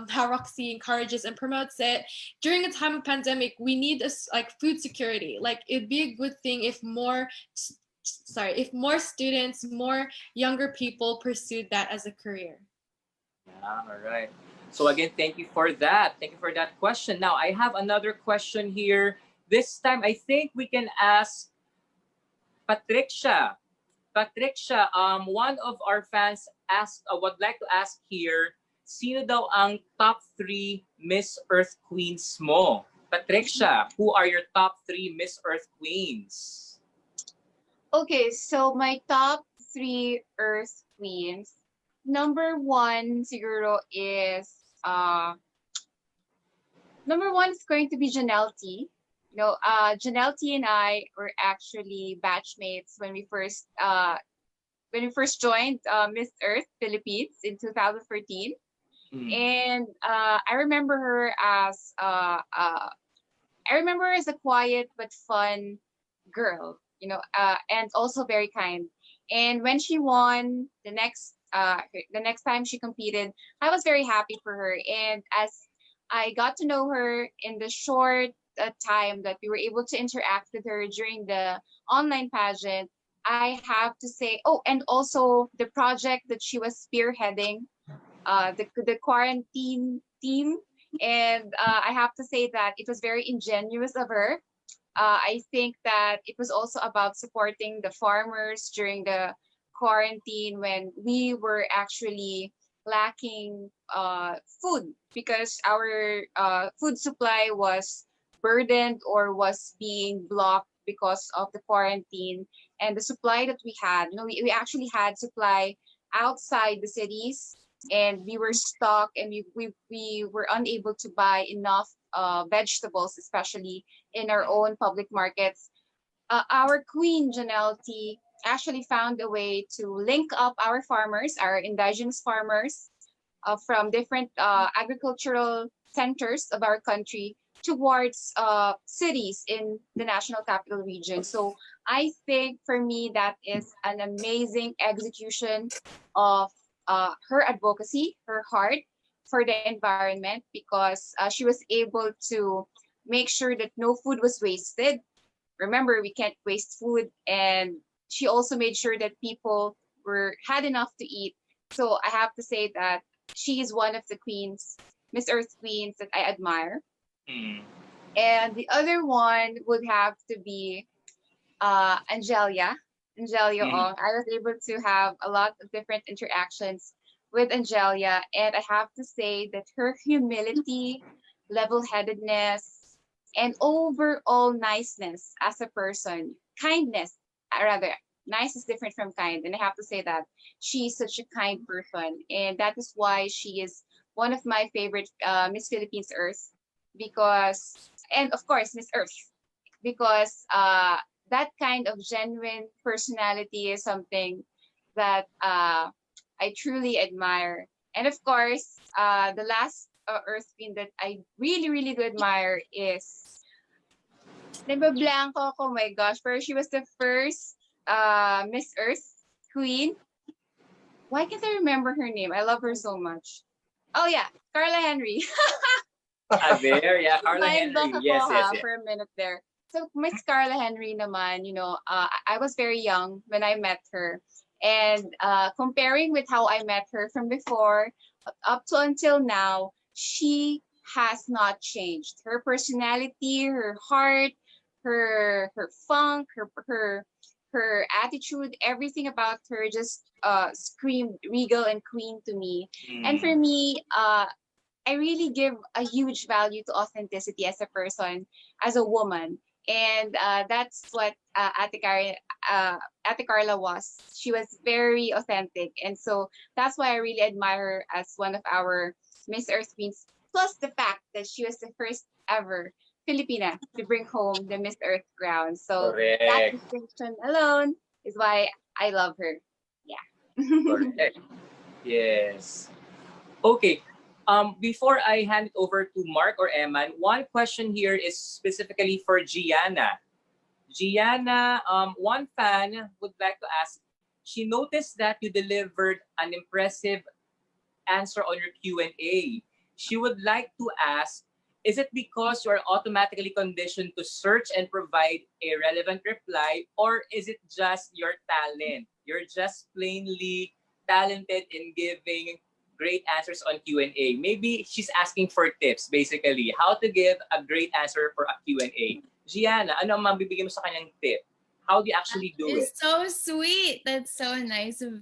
how Roxy encourages and promotes it during a time of pandemic. We need like food security. Like it'd be a good thing if if more students, more younger people pursued that as a career. Yeah, all right. So again, thank you for that. Thank you for that question. Now, I have another question here. This time, I think we can ask Patricia. Patricia, one of our fans asked, would like to ask here, sino daw ang top 3 Miss Earth Queens mo? Patricia, who are your top 3 Miss Earth Queens? Okay, so my top 3 Earth Queens. Number 1 siguro is number 1 is going to be Janelle T. Janelle T and I were actually batchmates when we first joined Miss Earth Philippines in 2014. And I remember her as a quiet but fun girl. and also very kind. And when she won the next time she competed, I was very happy for her. And as I got to know her in the short time that we were able to interact with her during the online pageant, I have to say, oh, and also the project that she was spearheading, the quarantine team. And I have to say that it was very ingenuous of her. I think that it was also about supporting the farmers during the quarantine when we were actually lacking food because our food supply was burdened or was being blocked because of the quarantine. And the supply that we had, we actually had supply outside the cities, and we were stuck, and we were unable to buy enough vegetables, especially in our own public markets. Our queen, Janelle T, actually found a way to link up our farmers, our indigenous farmers from different agricultural centers of our country towards cities in the National Capital Region. So I think for me, that is an amazing execution of her advocacy, her heart for the environment, because she was able to make sure that no food was wasted. Remember, we can't waste food, and she also made sure that people had enough to eat. So I have to say that she is one of the queens, Miss Earth queens, that I admire. And the other one would have to be Angelia. Angelia Ong. I was able to have a lot of different interactions with Angelia, and I have to say that her humility, level-headedness, and overall niceness as a person, kindness, rather, nice is different from kind, and I have to say that she's such a kind person, and that is why she is one of my favorite Miss Philippines Earth, because, and of course, Miss Earth, because that kind of genuine personality is something that I truly admire. And of course, the last Earth Queen that I really, really do admire is Blanco. Oh my gosh, but she was the first Miss Earth Queen. Why can't I remember her name? I love her so much. Oh yeah, Carla Henry. There, yeah, Carla Mind Henry. block Yes, ako yes, ha, yes. for a minute there. So Miss Carla Henry naman, I was very young when I met her. And comparing with how I met her from before up to until now, she has not changed. Her personality, her heart, her funk, her attitude, everything about her just screamed regal and queen to me. And for me, I really give a huge value to authenticity as a person, as a woman. And that's what Ate Carla was. She was very authentic. And so that's why I really admire her as one of our Miss Earth Queens. Plus the fact that she was the first ever Filipina to bring home the Miss Earth crown. So that Correct. distinction alone is why I love her. Yeah. Correct. Yes. Okay. Before I hand it over to Mark or Eman, one question here is specifically for Gianna. Gianna, one fan would like to ask, she noticed that you delivered an impressive answer on your Q&A. She would like to ask, is it because you are automatically conditioned to search and provide a relevant reply, or is it just your talent? You're just plainly talented in giving great answers on Q&A. Maybe she's asking for tips, basically, how to give a great answer for a Q&A. Gianna, ano ang mabibigyan mo sa kanyang tip? How do you actually do it? It's so sweet. That's so nice of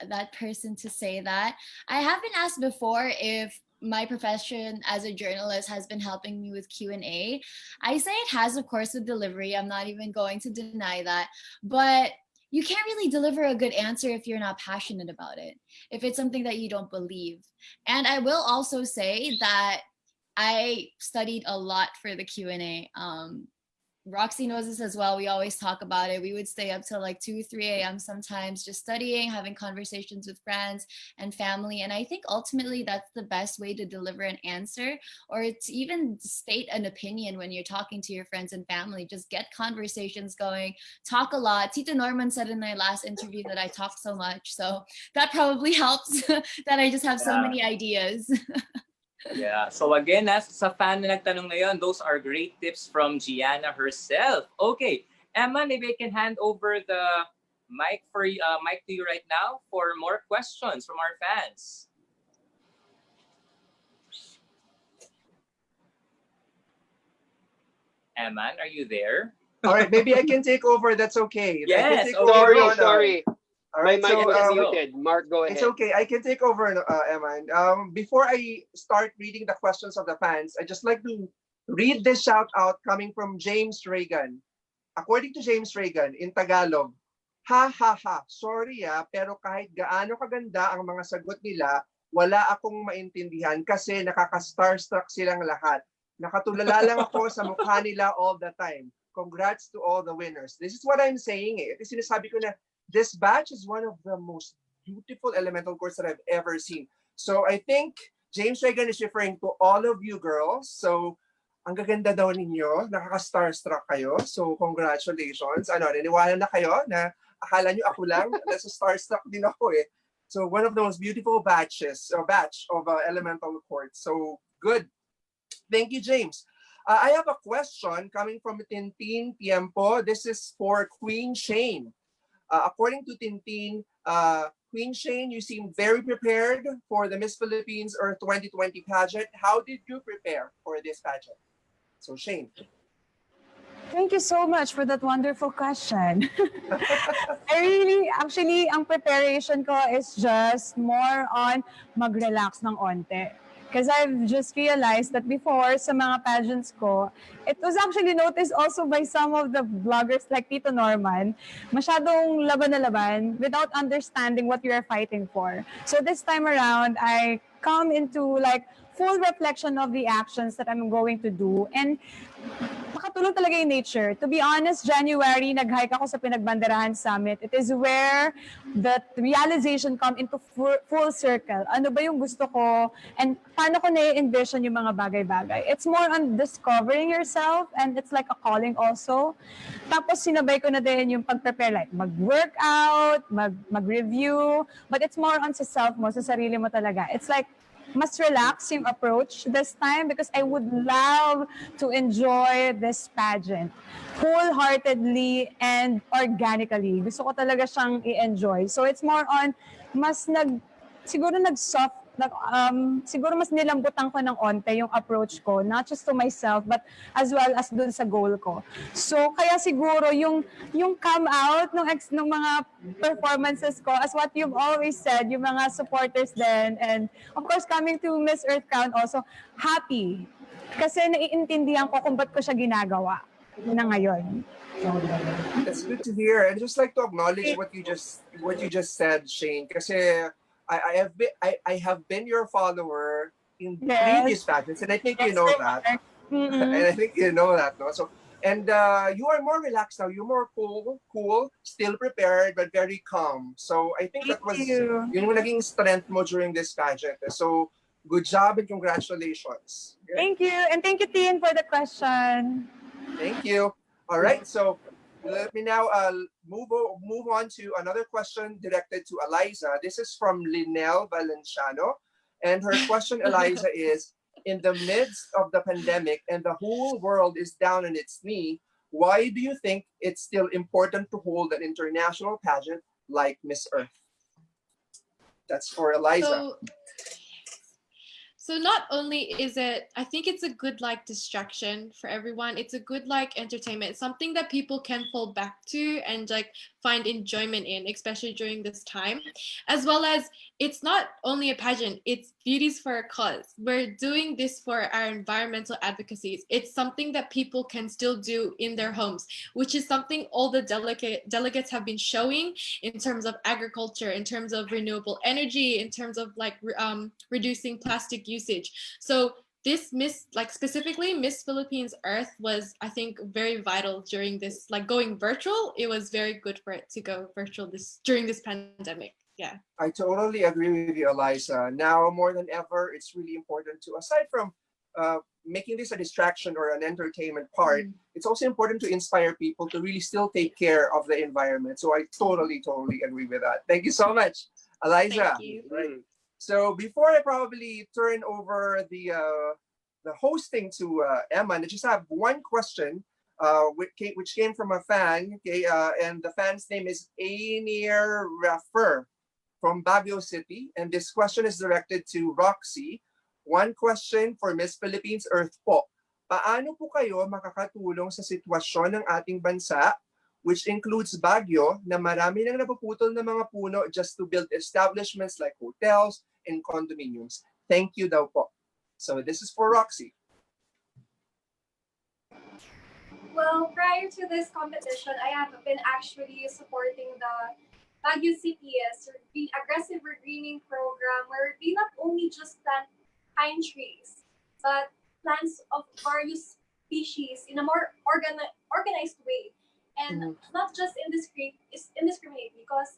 that person to say that. I have been asked before if my profession as a journalist has been helping me with Q&A. I say it has, of course, with delivery. I'm not even going to deny that. But you can't really deliver a good answer if you're not passionate about it, if it's something that you don't believe. And I will also say that I studied a lot for the Q&A. Roxy knows this as well. We always talk about it. We would stay up till like 2, 3 a.m. sometimes just studying, having conversations with friends and family. And I think ultimately that's the best way to deliver an answer or to even state an opinion when you're talking to your friends and family. Just get conversations going, talk a lot. Tito Norman said in my last interview that I talk so much. So that probably helps that I just have so Yeah. many ideas. Yeah. So again, sa fan na nagtanong ngayon, those are great tips from Gianna herself. Okay, Emma, maybe I can hand over the mic to you right now for more questions from our fans. Emma, are you there? All right, maybe I can take over. That's okay. I can Yes, take okay. over, Sorry, Ron. sorry. All My right, mic so was let's go. muted. Mark, go it's ahead. okay. I can take over, Emma. Before I start reading the questions of the fans, I just like to read this shout out coming from James Reagan. According to James Reagan, in Tagalog, ha ha ha, sorry pero kahit gaano kaganda ang mga sagot nila, wala akong maintindihan kasi nakaka-starstruck silang lahat. Nakatulala lang ako sa mukha nila all the time. Congrats to all the winners. This is what I'm saying eh. Kasi sinasabi ko na this batch is one of the most beautiful elemental courts that I've ever seen. So I think James Reagan is referring to all of you girls. So ang gaganda daw ninyo, nakaka-starstruck kayo. So congratulations. Naniwala na kayo na akala nyo ako lang, nasa starstruck din ako eh. So one of the most beautiful batch of elemental courts. So good. Thank you, James. I have a question coming from Tintin Tiempo. This is for Queen Shane. According to Tintin, Queen Shane, you seem very prepared for the Miss Philippines Earth 2020 pageant. How did you prepare for this pageant? So Shane. Thank you so much for that wonderful question. Actually, ang preparation ko is just more on mag-relax ng onte. Because I've just realized that before, sa mga pageants ko, it was actually noticed also by some of the vloggers like Tito Norman, masyadong laban na laban without understanding what you're fighting for. So this time around, I come into like full reflection of the actions that I'm going to do. And makatulong talaga yung nature. To be honest, January, nag-hike ako sa Pinagbanderahan Summit. It is where the realization come into full circle. Ano ba yung gusto ko? And paano ko na-envision yung mga bagay-bagay? It's more on discovering yourself and it's like a calling also. Tapos sinabay ko na din yung pag-prepare, like mag-workout, mag-review. But it's more on sa self mo, sa sarili mo talaga. It's like mas relax yung approach this time because I would love to enjoy this pageant wholeheartedly and organically. Gusto ko talaga siyang i-enjoy. So it's more on siguro mas nilambutan ko ng onte yung approach ko, not just to myself, but as well as dun sa goal ko. So, kaya siguro yung come out ng mga performances ko, as what you've always said, yung mga supporters din, and of course, coming to Miss Earth Crown also, happy. Kasi naiintindihan ko kung ba't ko siya ginagawa na ngayon. That's good to hear. And just like to acknowledge what you just said, Shane, kasi I have been your follower in previous pageants, and I think you know that. And I think you know that, no? So, and you are more relaxed now. You're more cool, still prepared, but very calm. So I think that was yung naging strength mo during this pageant. So good job and congratulations. Thank you, and thank you, Tien, for the question. Thank you. All right, so let me now move on to another question directed to Eliza. This is from Linel Valenciano. And her question, Eliza, is, in the midst of the pandemic and the whole world is down on its knee, why do you think it's still important to hold an international pageant like Miss Earth? That's for Eliza. So not only is it, I think it's a good like distraction for everyone. It's a good like entertainment, something that people can fall back to and like find enjoyment in, especially during this time. As well as it's not only a pageant, it's Beauties for a Cause. We're doing this for our environmental advocacies. It's something that people can still do in their homes, which is something all the delegates have been showing in terms of agriculture, in terms of renewable energy, in terms of like reducing plastic usage. So this Miss, like specifically Miss Philippines Earth was, I think, very vital during this, like going virtual. It was very good for it to go virtual during this pandemic. Yeah. I totally agree with you, Eliza. Now more than ever, it's really important to, aside from making this a distraction or an entertainment part, it's also important to inspire people to really still take care of the environment. So I totally agree with that. Thank you so much, Eliza. Thank you. Right. So before I probably turn over the hosting to Emma, I just have one question, which came from a fan. Okay, and the fan's name is Ainir Raffer from Baguio City, and this question is directed to Roxy. One question for Miss Philippines Earth po. Paano po kayo makakatulong sa sitwasyon ng ating bansa, which includes Baguio, na marami nang napuputol na mga puno just to build establishments like hotels and condominiums? Thank you daw po. So this is for Roxy. Well, prior to this competition, I have been actually supporting the Baguio CPS aggressive regreening program, where we not only just plant pine trees, but plants of various species in a more organized way, and not just indiscriminate. Because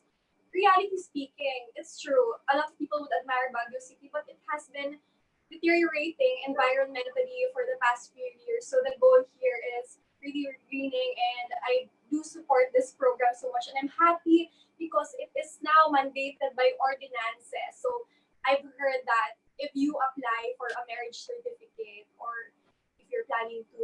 reality speaking, it's true. A lot of people would admire Baguio City, but it has been deteriorating environmentally for the past few years. So the goal here is really greening, and I do support this program so much, and I'm happy because it is now mandated by ordinances. So I've heard that if you apply for a marriage certificate, or if you're planning to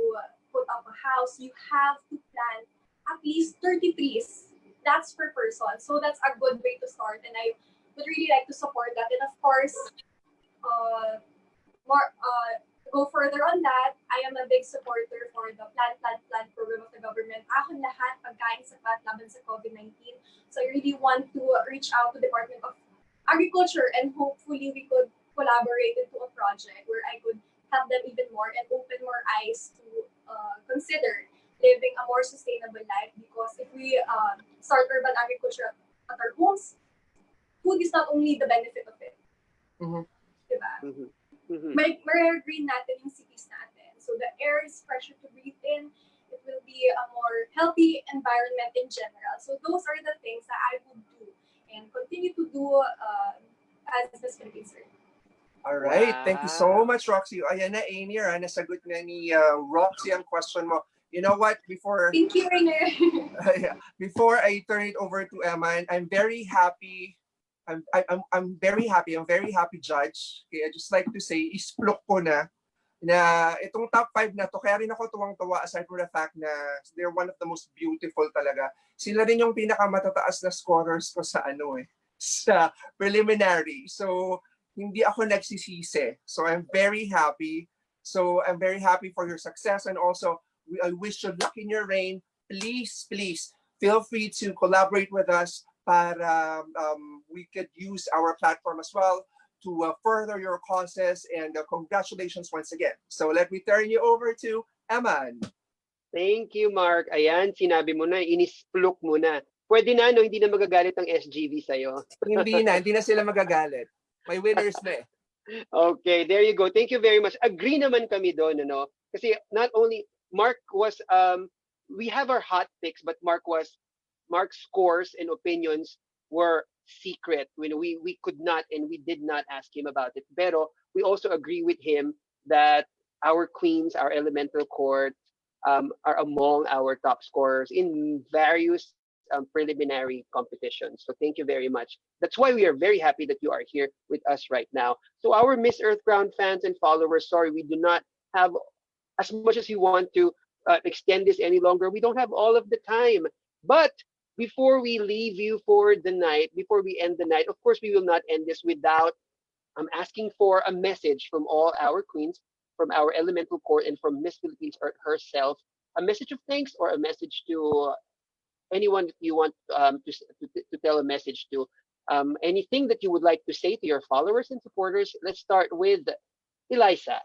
put up a house, you have to plant at least 30 trees. That's per person. So that's a good way to start, and I would really like to support that. And of course, to go further on that, I am a big supporter for the Plant program of the government. Ahon lahat, pagkain sapat laban sa COVID-19. So I really want to reach out to the Department of Agriculture, and hopefully we could collaborate into a project where I could help them even more and open more eyes to consider living a more sustainable life. Because if we start urban agriculture at our homes, food is not only the benefit of it. Diba? May green natin yung cities natin. So the air is fresher to breathe in. It will be a more healthy environment in general. So those are the things that I would do and continue to do as Miss Philippines Earth. All right. Wow. Thank you so much, Roxy. Ayan na, Ainir, nasagot na ni Roxy ang question mo. You know what? Thank you, Rainer. Before I turn it over to Emma, and I'm very happy. I'm very happy. I'm very happy, Judge. Okay, I just like to say, isplok ko na itong top 5 na to. Kaya rin ako tuwang-tuwa, aside from the fact na they're one of the most beautiful talaga. Sila rin yung pinakamatataas na scorers ko sa sa preliminary. So hindi ako nagsisisi. So I'm very happy. So I'm very happy for your success, and also I wish you luck in your reign. Please feel free to collaborate with us para we could use our platform as well to further your causes, and congratulations once again. So let me turn you over to Eman. Thank you, Mark. Ayan, sinabi mo na, inisplok mo na. Pwede na, no? Hindi na magagalit ang SGV sa'yo. Hindi na sila magagalit. May winners na eh. Okay, there you go. Thank you very much. Agree naman kami doon, ano? Kasi not only, Mark was, we have our hot picks, but Mark's scores and opinions were secret. We could not and we did not ask him about it. Pero we also agree with him that our queens, our elemental court, are among our top scorers in various preliminary competitions. So thank you very much. That's why we are very happy that you are here with us right now. So our Miss Earth Ground fans and followers, sorry, we do not have as much as you want to extend this any longer. We don't have all of the time. But before we leave you for the night, before we end the night, of course, we will not end this without asking for a message from all our queens, from our elemental court, and from Miss Philippines herself. A message of thanks, or a message to anyone that you want to tell a message to. Anything that you would like to say to your followers and supporters. Let's start with Eliza.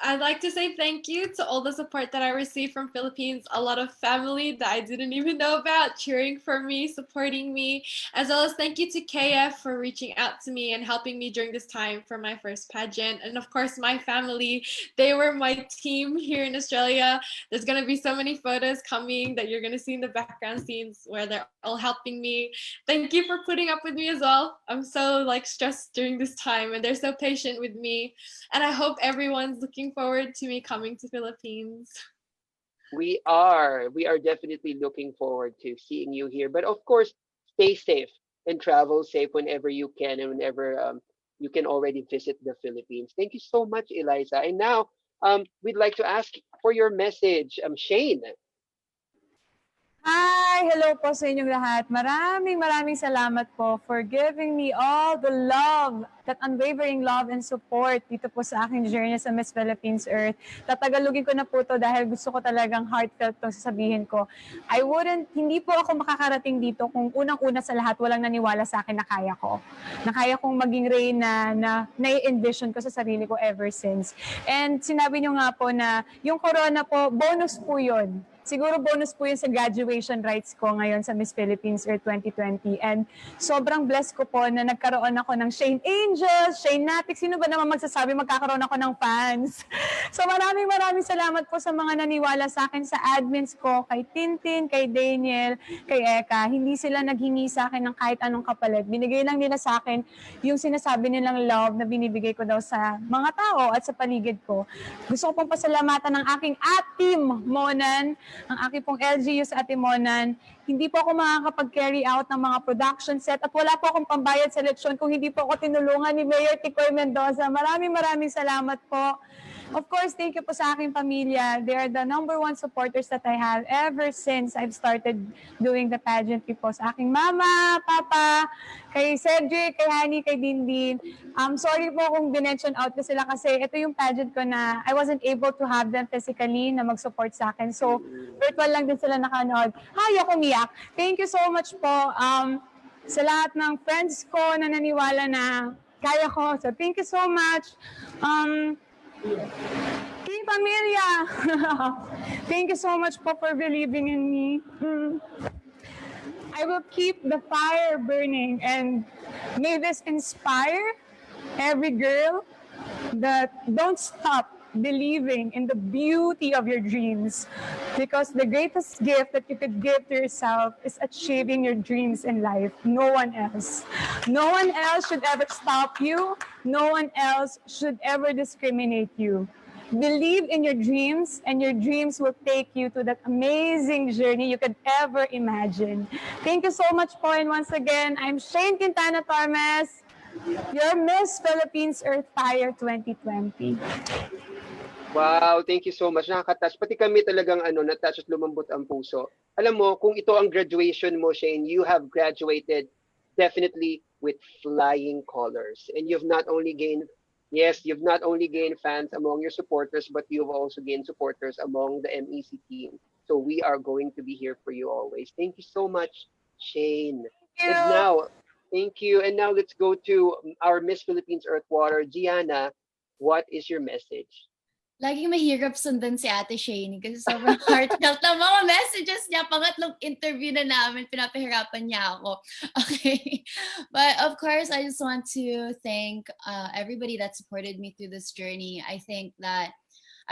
I'd like to say thank you to all the support that I received from Philippines. A lot of family that I didn't even know about cheering for me, supporting me, as well as thank you to KF for reaching out to me and helping me during this time for my first pageant. And of course, my family, they were my team here in Australia. There's going to be so many photos coming that you're going to see in the background scenes where they're all helping me. Thank you for putting up with me as well. I'm so stressed during this time and they're so patient with me. And I hope everyone's looking forward to me coming to Philippines. We are. We are definitely looking forward to seeing you here. But of course, stay safe and travel safe whenever you can and whenever you can already visit the Philippines. Thank you so much, Eliza. And now we'd like to ask for your message, Shane. Hi! Hello po sa inyong lahat. Maraming salamat po for giving me all the love, that unwavering love and support dito po sa aking journey sa Miss Philippines Earth. Tatagalugin ko na po to dahil gusto ko talagang heartfelt tong sasabihin ko. Hindi po ako makakarating dito kung unang-una sa lahat walang naniwala sa akin na kaya ko. Na kaya kong maging Reyna na nai-envision ko sa sarili ko ever since. And sinabi nyo nga po na yung corona po, bonus po yun. Siguro bonus po yun sa graduation rights ko ngayon sa Miss Philippines Earth 2020. And sobrang blessed ko po na nagkaroon ako ng Shane Angels, Shane Natic. Sino ba naman magsasabi magkakaroon ako ng fans? So maraming salamat po sa mga naniwala sa akin, sa admins ko, kay Tintin, kay Daniel, kay Eka. Hindi sila naghingi sa akin ng kahit anong kapalit. Binigay lang nila sa akin yung sinasabi nilang love na binibigay ko daw sa mga tao at sa paligid ko. Gusto ko pong pasalamatan ng aking team, Monan, ang aking pong LGU sa Ate Monan. Hindi po ako makakapag-carry out ng mga production set at wala po akong pambayad sa leksyon kung hindi po ako tinulungan ni Mayor Ticoy Mendoza. Maraming salamat po. Of course, thank you po sa aking pamilya. They are the #1 supporters that I have ever since I've started doing the pageantry po. Sa aking mama, papa, kay Cedric, kay Hani, kay Dindin. Sorry po kung dinention out ko sila kasi ito yung pageant ko na I wasn't able to have them physically na mag-support sa akin. So, virtual lang din sila nakanood. Ako umiyak. Thank you so much po sa lahat ng friends ko na naniwala na kaya ko. So, thank you so much. Team Pamilya, thank you so much po for believing in me. I will keep the fire burning and may this inspire every girl that don't stop believing in the beauty of your dreams, because the greatest gift that you could give to yourself is achieving your dreams in life. No one else should ever stop you. No one else should ever discriminate you. Believe in your dreams and your dreams will take you to that amazing journey you could ever imagine. Thank you so much po, and once again, I'm Shane Quintana Tormes, your Miss Philippines Earth Fire 2020. Wow, thank you so much. Nakaka-touch. Pati kami talagang na-touch at lumambot ang puso. Alam mo, kung ito ang graduation mo, Shane, you have graduated definitely with flying colors. And you've not only gained fans among your supporters, but you've also gained supporters among the MEC team. So we are going to be here for you always. Thank you so much, Shane. Thank you. And now let's go to our Miss Philippines Earthwater. Gianna, what is your message? Laging mahirap sundan si Ate Shane kasi sobrang heartfelt na mga messages niya. Pangatlong interview na namin, pinapahirapan niya ako. Okay. But of course, I just want to thank everybody that supported me through this journey. I think that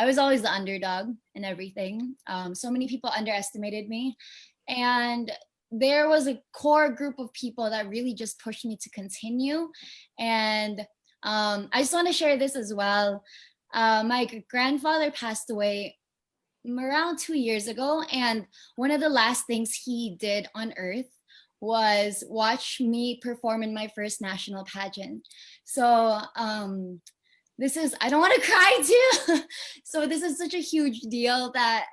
I was always the underdog in everything. So many people underestimated me. And there was a core group of people that really just pushed me to continue. And I just want to share this as well. My grandfather passed away around 2 years ago, and one of the last things he did on earth was watch me perform in my first national pageant. So this is, I don't want to cry too. So this is such a huge deal that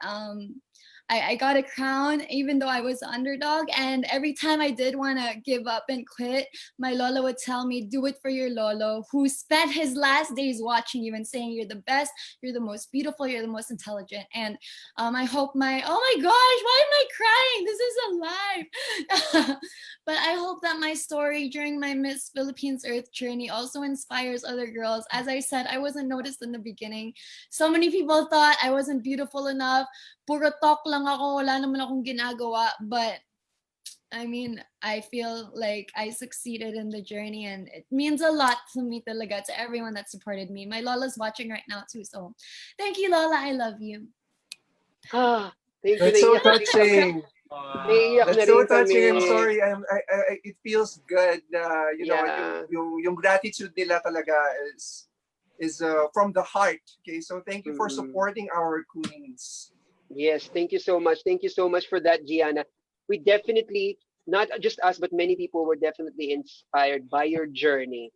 I got a crown even though I was the underdog, and every time I did want to give up and quit, my Lola would tell me, do it for your Lolo, who spent his last days watching you and saying you're the best, you're the most beautiful, you're the most intelligent. And I hope oh my gosh, why am I crying? This is alive. But I hope that my story during my Miss Philippines Earth journey also inspires other girls. As I said, I wasn't noticed in the beginning. So many people thought I wasn't beautiful enough. Puro talk lang ako, wala naman akong ginagawa. But I mean, I feel like I succeeded in the journey, and it means a lot to me talaga, to everyone that supported me. My Lola's watching right now too, so thank you, Lola. I love you. Ah, thank you. That's so Naiiyak na rin kami. touching. Naiiyak na That's so rin kami. touching. I'm sorry. It feels good. You know, Yeah. yung gratitude nila talaga is from the heart. Okay, so thank you for Mm-mm. supporting our queens. Yes, thank you so much. Thank you so much for that, Gianna. We definitely, not just us, but many people were definitely inspired by your journey,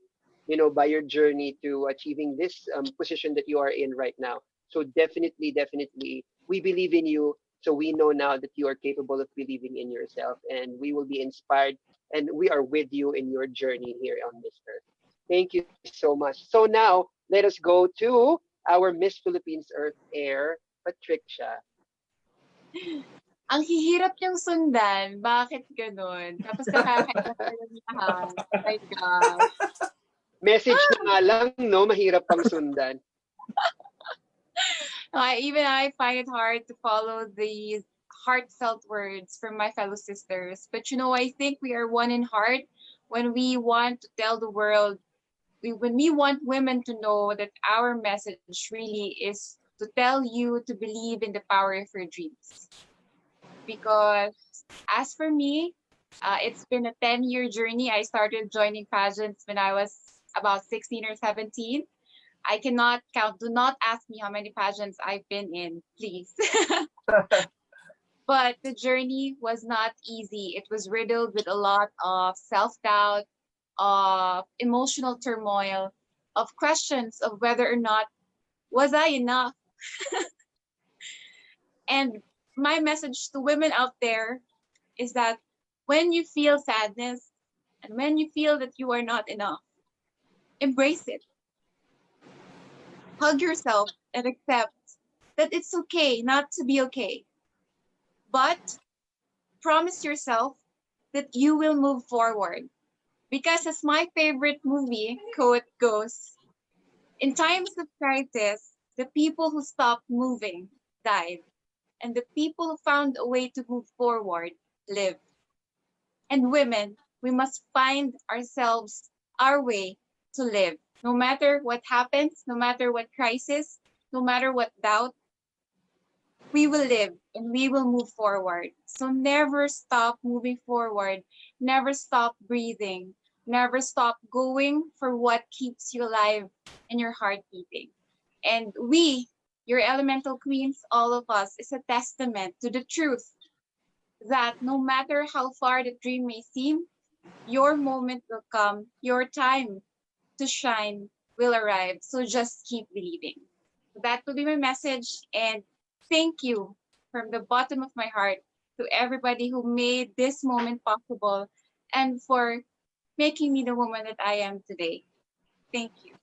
by your journey to achieving this position that you are in right now. So definitely, definitely, we believe in you. So we know now that you are capable of believing in yourself, and we will be inspired, and we are with you in your journey here on this earth. Thank you so much. So now let us go to our Miss Philippines Earth Air, Patricia. Ang hihirap niyong sundan. Bakit ganun? Tapos nakakaiyak ka ng lahat. Oh my gosh. Message na nga lang, no? Mahirap pang sundan. Even I find it hard to follow these heartfelt words from my fellow sisters. But I think we are one in heart when we want to tell the world, when we want women to know that our message really is to tell you to believe in the power of your dreams. Because as for me, it's been a 10-year journey. I started joining pageants when I was about 16 or 17. I cannot count. Do not ask me how many pageants I've been in, please. But the journey was not easy. It was riddled with a lot of self-doubt, of emotional turmoil, of questions of whether or not was I enough. And my message to women out there is that when you feel sadness and when you feel that you are not enough, embrace it. Hug yourself and accept that it's okay not to be okay. But promise yourself that you will move forward. Because as my favorite movie quote goes, in times of crisis, the people who stopped moving died, and the people who found a way to move forward lived. And women, we must find ourselves our way to live. No matter what happens, no matter what crisis, no matter what doubt, we will live and we will move forward. So never stop moving forward. Never stop breathing. Never stop going for what keeps you alive and your heart beating. And we, your elemental queens, all of us, is a testament to the truth that no matter how far the dream may seem, your moment will come, your time to shine will arrive. So just keep believing. That will be my message. And thank you from the bottom of my heart to everybody who made this moment possible and for making me the woman that I am today. Thank you.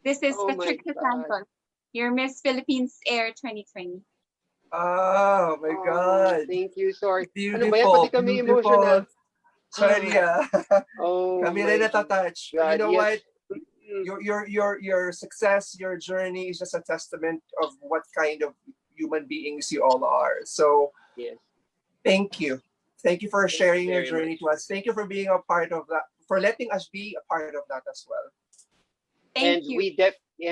This is Oh my Patricia God. Santos, your Miss Philippines Air 2020. Oh my Oh, God. thank you. Sorry. Ano ba yan? Beautiful, Pati kami beautiful. emotional. Sorry, Oh kami my rin natatouch. God. You know Yes. what? Your success, your journey is just a testament of what kind of human beings you all are. So Yes. thank you. Thank you for Thank you sharing your very journey much. to us. Thank you for being a part of that, for letting us be a part of that as well. Thank And you.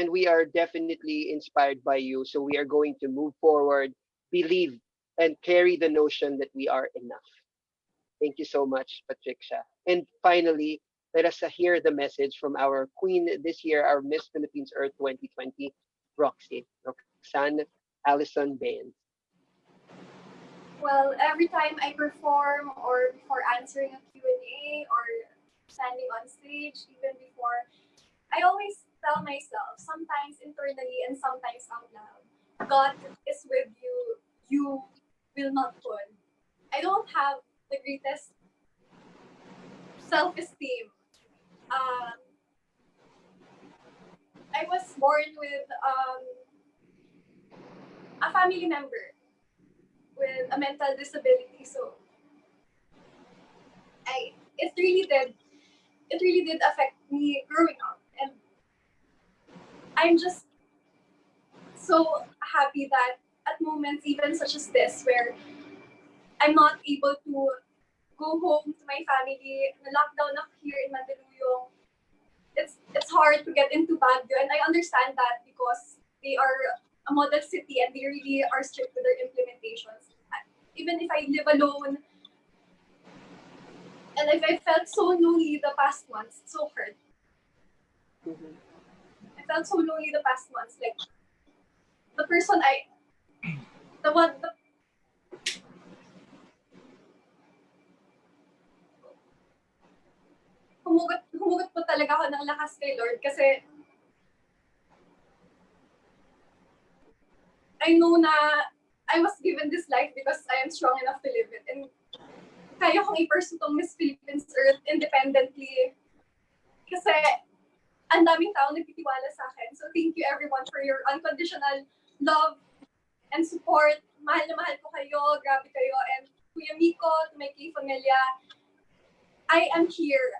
we are definitely inspired by you. So we are going to move forward, believe, and carry the notion that we are enough. Thank you so much, Patricia. And finally, let us hear the message from our queen this year, our Miss Philippines Earth 2020, Roxanne Allison Baines. Well, every time I perform or before answering a Q&A or standing on stage, even before, I always tell myself, sometimes internally and sometimes out loud, God is with you. You will not fall. I don't have the greatest self-esteem. I was born with a family member with a mental disability, so it really did affect me growing up. And I'm just so happy that at moments even such as this, where I'm not able to go home to my family, na lockdown ako here in Mandaluyong, it's hard to get into Baguio, and I understand that because they are a model city and they really are strict with their implementations. Even if I live alone, and if I felt so lonely the past months, so hurt. I felt so lonely the past months. Like, the person humugot po talaga ako ng lakas kay Lord kasi I know na I was given this life because I am strong enough to live it. And kaya kong i-pursue tong Miss Philippines Earth independently kasi ang daming taong nagtitiwala sa akin. So thank you everyone for your unconditional love and support. Mahal na mahal ko kayo. Grabe kayo. And Kuya Miko, to my kay Familia, I am here.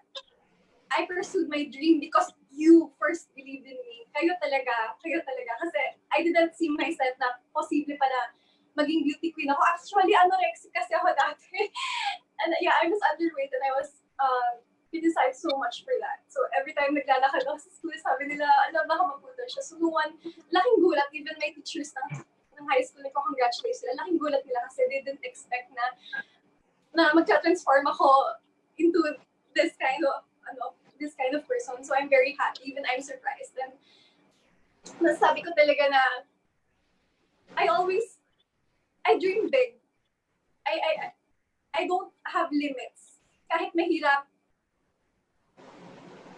I pursued my dream because you first believed in me. Kayo talaga. Kasi I didn't see myself na posible pa na maging beauty queen ako. Actually, anorexic kasi ako dati. And yeah, I was underweight and I was criticized so much for that. So every time naglalakad ako sa school, sabi nila, baka maputol siya. So noon, laking gulat, even my teachers ng high school, nagko-congratulate sila. Laking gulat nila kasi they didn't expect na magka-transform ako into this kind of person. So I'm very happy, even I'm surprised. And nasabi ko talaga na I dream big. I don't have limits. Kahit mahirap,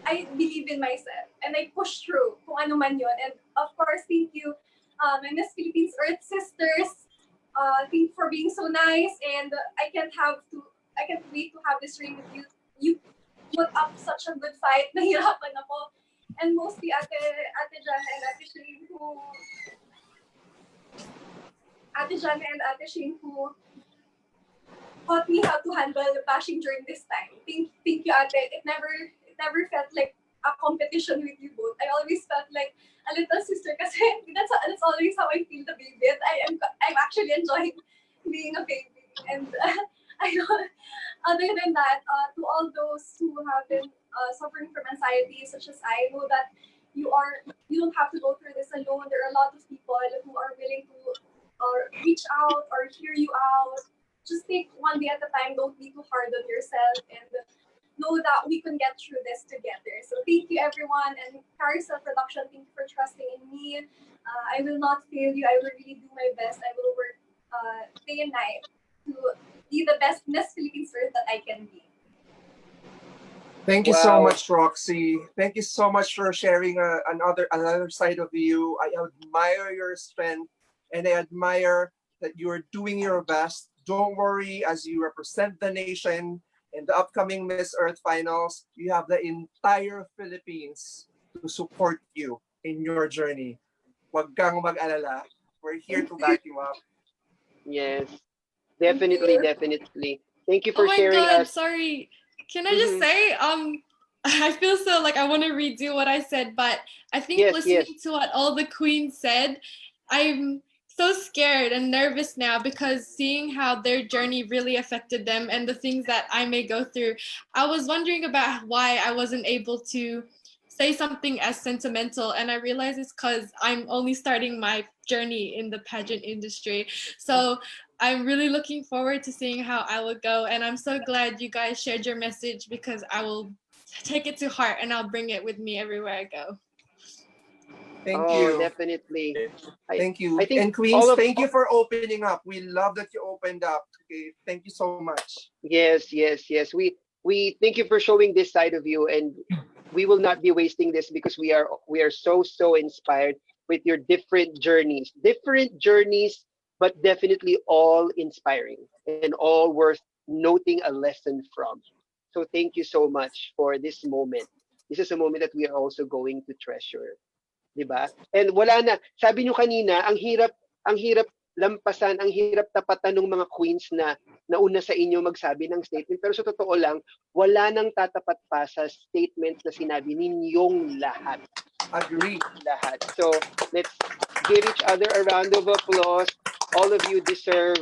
I believe in myself and I push through kung ano man yun. And of course, thank you, my Miss Philippines Earth sisters. Thank you for being so nice, and I can't wait to have this ring with you. You put up such a good fight. Nahirapan ako. And mostly Ate Jana and Ate Shane who taught me how to handle the bashing during this time. Thank you, Ate. It never felt like a competition with you both. I always felt like a little sister kasi that's always how I feel the baby. And I'm actually enjoying being a baby. And I know, other than that, to all those who have been suffering from anxiety, such as I, know that you don't have to go through this alone. There are a lot of people who are willing to reach out or hear you out. Just take one day at a time. Don't be too hard on yourself, and know that we can get through this together. So thank you, everyone, and Carousel Production, thank you for trusting in me. I will not fail you. I will really do my best. I will work day and night to be the best Miss Philippines Earth that I can be. Thank you so Wow. much, Roxy. Thank you so much for sharing another side of you. I admire your strength, and I admire that you are doing your best. Don't worry, as you represent the nation in the upcoming Miss Earth Finals, you have the entire Philippines to support you in your journey. Wag kang mag-alala. We're here to back you up. Yes, definitely. Thank you Oh for my sharing God, us. sorry. Can I just say, I feel so like I want to redo what I said, but I think Yes, listening yes. to what all the queens said, I'm so scared and nervous now because seeing how their journey really affected them and the things that I may go through, I was wondering about why I wasn't able to say something as sentimental, and I realized it's because I'm only starting my journey in the pageant industry. So I'm really looking forward to seeing how I will go, and I'm so glad you guys shared your message because I will take it to heart and I'll bring it with me everywhere I go. Thank Oh, you. definitely. Thank you. I think And Queens, thank you for opening up. We love that you opened up. Okay, thank you so much. Yes. We thank you for showing this side of you, and we will not be wasting this because we are so inspired with your different journeys, but definitely all inspiring and all worth noting a lesson from. So thank you so much for this moment. This is a moment that we are also going to treasure, 'di ba? And wala na, sabi nyo kanina, ang hirap lampasan, ang hirap tapatan ng mga queens na nauna sa inyo magsabi ng statement. Pero sa totoo lang, wala nang tatapat pa sa statements na sinabi ninyong lahat. Agree. Lahat. So, let's give each other a round of applause. All of you deserve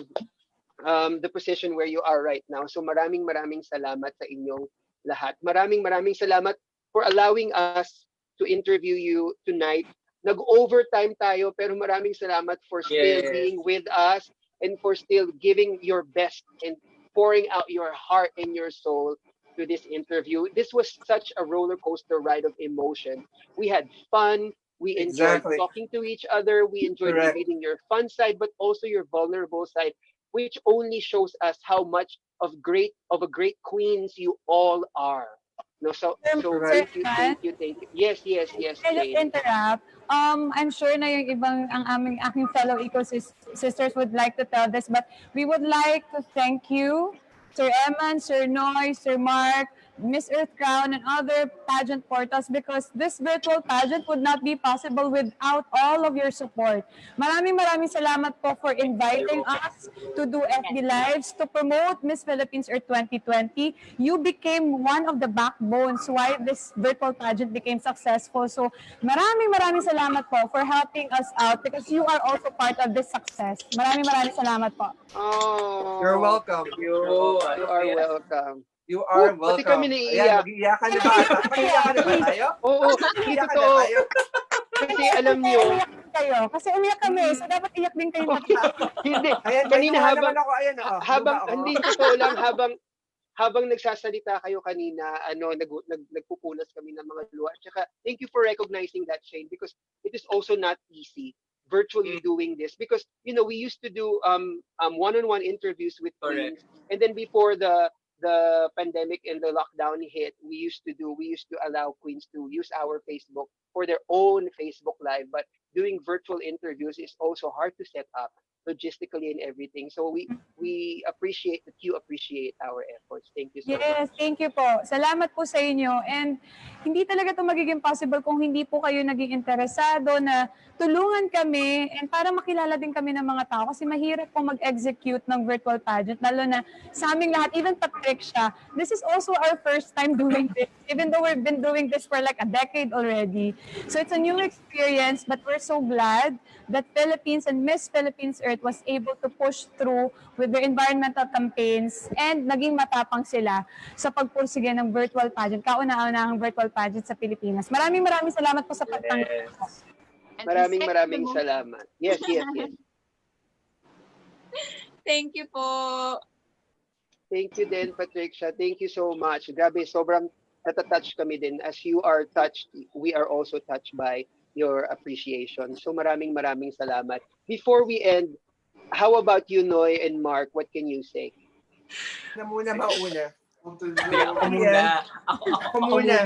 the position where you are right now. So maraming salamat sa inyong lahat. Maraming salamat for allowing us to interview you tonight. Nag-overtime tayo pero maraming salamat for still Yes. being with us and for still giving your best and pouring out your heart and your soul to this interview. This was such a roller coaster ride of emotion. We had fun. We enjoyed Exactly. talking to each other. We enjoyed Correct. reading your fun side, but also your vulnerable side, which only shows us how much of a great queens you all are. No, so Correct. thank you. Yes, Can I just Jane. interrupt? I'm sure na yung ibang aking fellow sisters would like to tell this, but we would like to thank you, Sir Eman, Sir Noy, Sir Mark, Miss Earth Crown, and other pageant portals because this virtual pageant would not be possible without all of your support. Maraming salamat po for inviting us to do FB Lives to promote Miss Philippines Earth 2020. You became one of the backbones why this virtual pageant became successful. So maraming salamat po for helping us out because you are also part of this success. Maraming salamat po. Oh, You're welcome. You are welcome. You are Oh, pati kami welcome. naiiyak. Ayan, mag-iiyakan na ba? Mag-iiyakan na ba tayo? Oo, hindi Mag-iiyakan na totoo. tayo? Kasi alam nyo, Kasi umiyak kami, so dapat iyak din kayo. hindi. Ayan, Kanina may habang, naman ako. Ayan, habang, luba ako. hindi totoo lang, habang nagsasalita kayo kanina, nagpupunas kami ng mga luha. Tsaka, thank you for recognizing that, Shane, because it is also not easy virtually doing this because we used to do one-on-one interviews with Correct. queens, and then before the pandemic and the lockdown hit, we used to allow queens to use our Facebook for their own Facebook Live, but doing virtual interviews is also hard to set up logistically and everything. So we appreciate that you appreciate our efforts. Thank you so much. Yes, thank you po. Salamat po sa inyo. And hindi talaga ito magiging possible kung hindi po kayo naging interesado na tulungan kami and para makilala din kami ng mga tao kasi mahirap po mag-execute ng virtual pageant lalo na sa aming lahat, even Patricia, this is also our first time doing this even though we've been doing this for like a decade already. So it's a new experience but we're so glad that Philippines and Miss Philippines Earth was able to push through with their environmental campaigns and naging matapang sila sa pagpursige ng virtual pageant, kauna-unahang virtual pageant sa Pilipinas. Maraming salamat po sa pagtanggap po. Maraming salamat. Yes. Thank you po. Thank you din, Patricia. Thank you so much. Grabe, sobrang natatouch kami din. As you are touched, we are also touched by your appreciation. So maraming salamat. Before we end, how about you, Noy and Mark? What can you say? Mauna. Hindi, ako muna. Ako muna.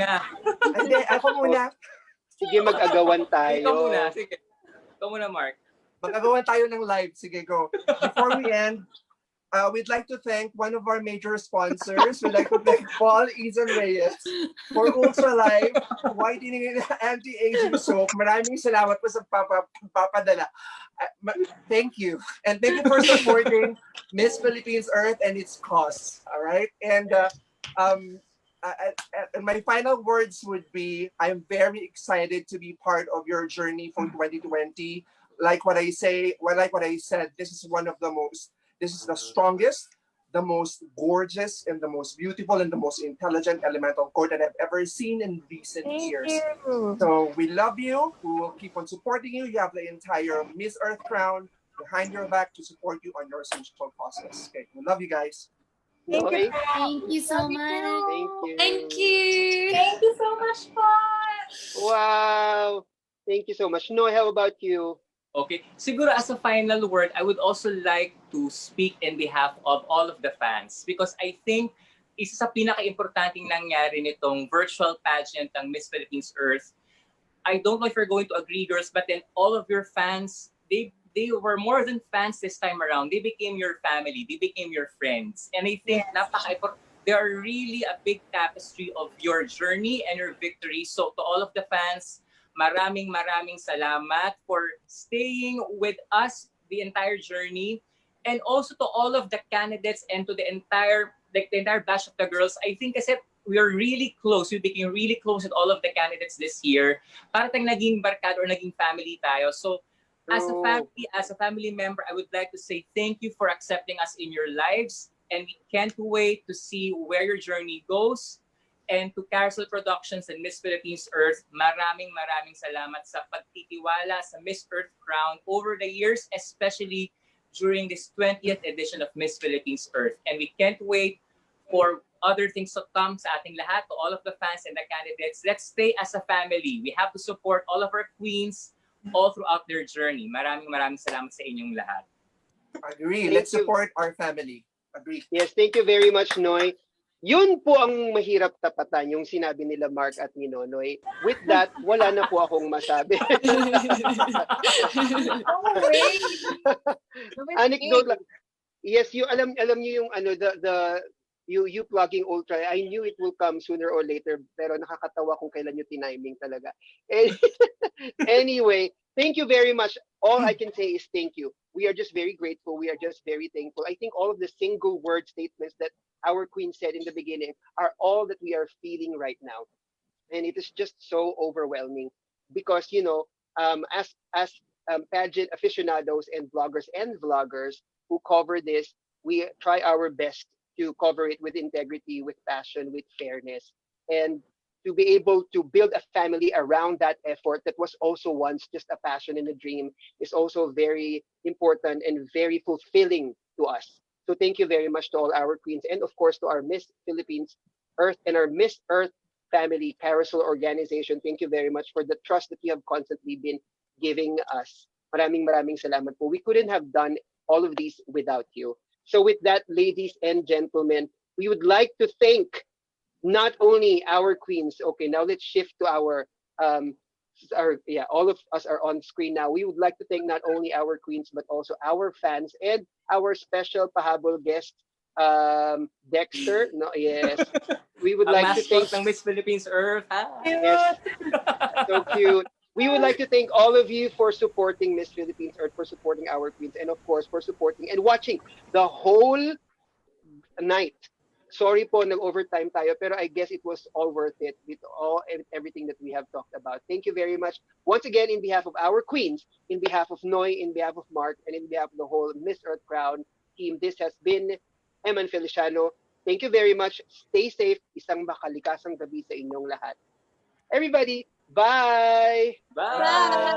Hindi, ako muna. Sige, mag-agawan Ikaw tayo. muna. Sige. Ikaw muna, Mark. Magagawa tayo ng live. Sige, go. Before we end, we'd like to thank one of our major sponsors. We'd like to thank Paul Izan Reyes for Ultra Life, whitening and anti-aging soap. Maraming salamat po sa papadala. Thank you. And thank you for supporting Miss Philippines Earth and its cause. All right? And my final words would be, I'm very excited to be part of your journey for 2020. Like what I said, this is the strongest, the most gorgeous, and the most beautiful, and the most intelligent elemental court that I've ever seen in recent years. You. So we love you. We will keep on supporting you. You have the entire Miss Earth crown behind your back to support you on your essential process. Okay, we love you guys. Thank you. Thank you so much. Thank you. Thank you so much po. Wow. Thank you so much. Noy, how about you? Okay. Siguro as a final word, I would also like to speak in behalf of all of the fans because I think isa sa pinaka-importanting nangyari nitong virtual pageant ng Miss Philippines Earth. I don't know if you're going to agree, girls, but then all of your fans, they were more than fans this time around. They became your family. They became your friends. And I think they are really a big tapestry of your journey and your victory. So to all of the fans, maraming salamat for staying with us the entire journey. And also to all of the candidates and to the entire batch of the girls. I think kasi we are really close. We became really close with all of the candidates this year. Parang naging barkada or naging family tayo. So as a family member, I would like to say thank you for accepting us in your lives. And we can't wait to see where your journey goes. And to Carousel Productions and Miss Philippines Earth, maraming salamat sa pagtitiwala sa Miss Earth Crown over the years, especially during this 20th edition of Miss Philippines Earth. And we can't wait for other things to come sa ating lahat, to all of the fans and the candidates. Let's stay as a family. We have to support all of our queens all throughout their journey. Maraming salamat sa inyong lahat. Agree. Let's support our family. Agree. Yes, thank you very much, Noy. Yun po ang mahirap tapatan, yung sinabi nila Mark at ni Nonoy. With that, wala na po akong masabi. Anecdote lang. Yes, you alam niyo yung ano you plugging ultra. I knew it will come sooner or later, pero nakakatawa kung kailan yung tiniming talaga. Anyway, thank you very much. All I can say is thank you. We are just very grateful. We are just very thankful. I think all of the single word statements that our queen said in the beginning are all that we are feeling right now. And it is just so overwhelming because, you know, as pageant aficionados and bloggers and vloggers who cover this, we try our best to cover it with integrity, with passion, with fairness, and to be able to build a family around that effort that was also once just a passion and a dream is also very important and very fulfilling to us. So thank you very much to all our queens and of course to our Miss Philippines Earth and our Miss Earth family Carousel organization. Thank you very much for the trust that you have constantly been giving us. Maraming salamat po. We couldn't have done all of these without you. So with that, ladies and gentlemen, we would like to thank not only our queens. Okay, now let's shift to our all of us are on screen now. We would like to thank not only our queens but also our fans and our special pahabol guest, Dexter. No, yes, we would like to thank ng Miss Philippines Earth. Yes, so cute. We would like to thank all of you for supporting Miss Philippines Earth, for supporting our queens, and of course for supporting and watching the whole night. Sorry po, nag-overtime tayo, pero I guess it was all worth it with everything that we have talked about. Thank you very much. Once again, in behalf of our queens, in behalf of Noy, in behalf of Mark, and in behalf of the whole Miss Earth Crown team, this has been Eman Feliciano. Thank you very much. Stay safe. Isang makalikasang gabi sa inyong lahat. Everybody, bye! Bye!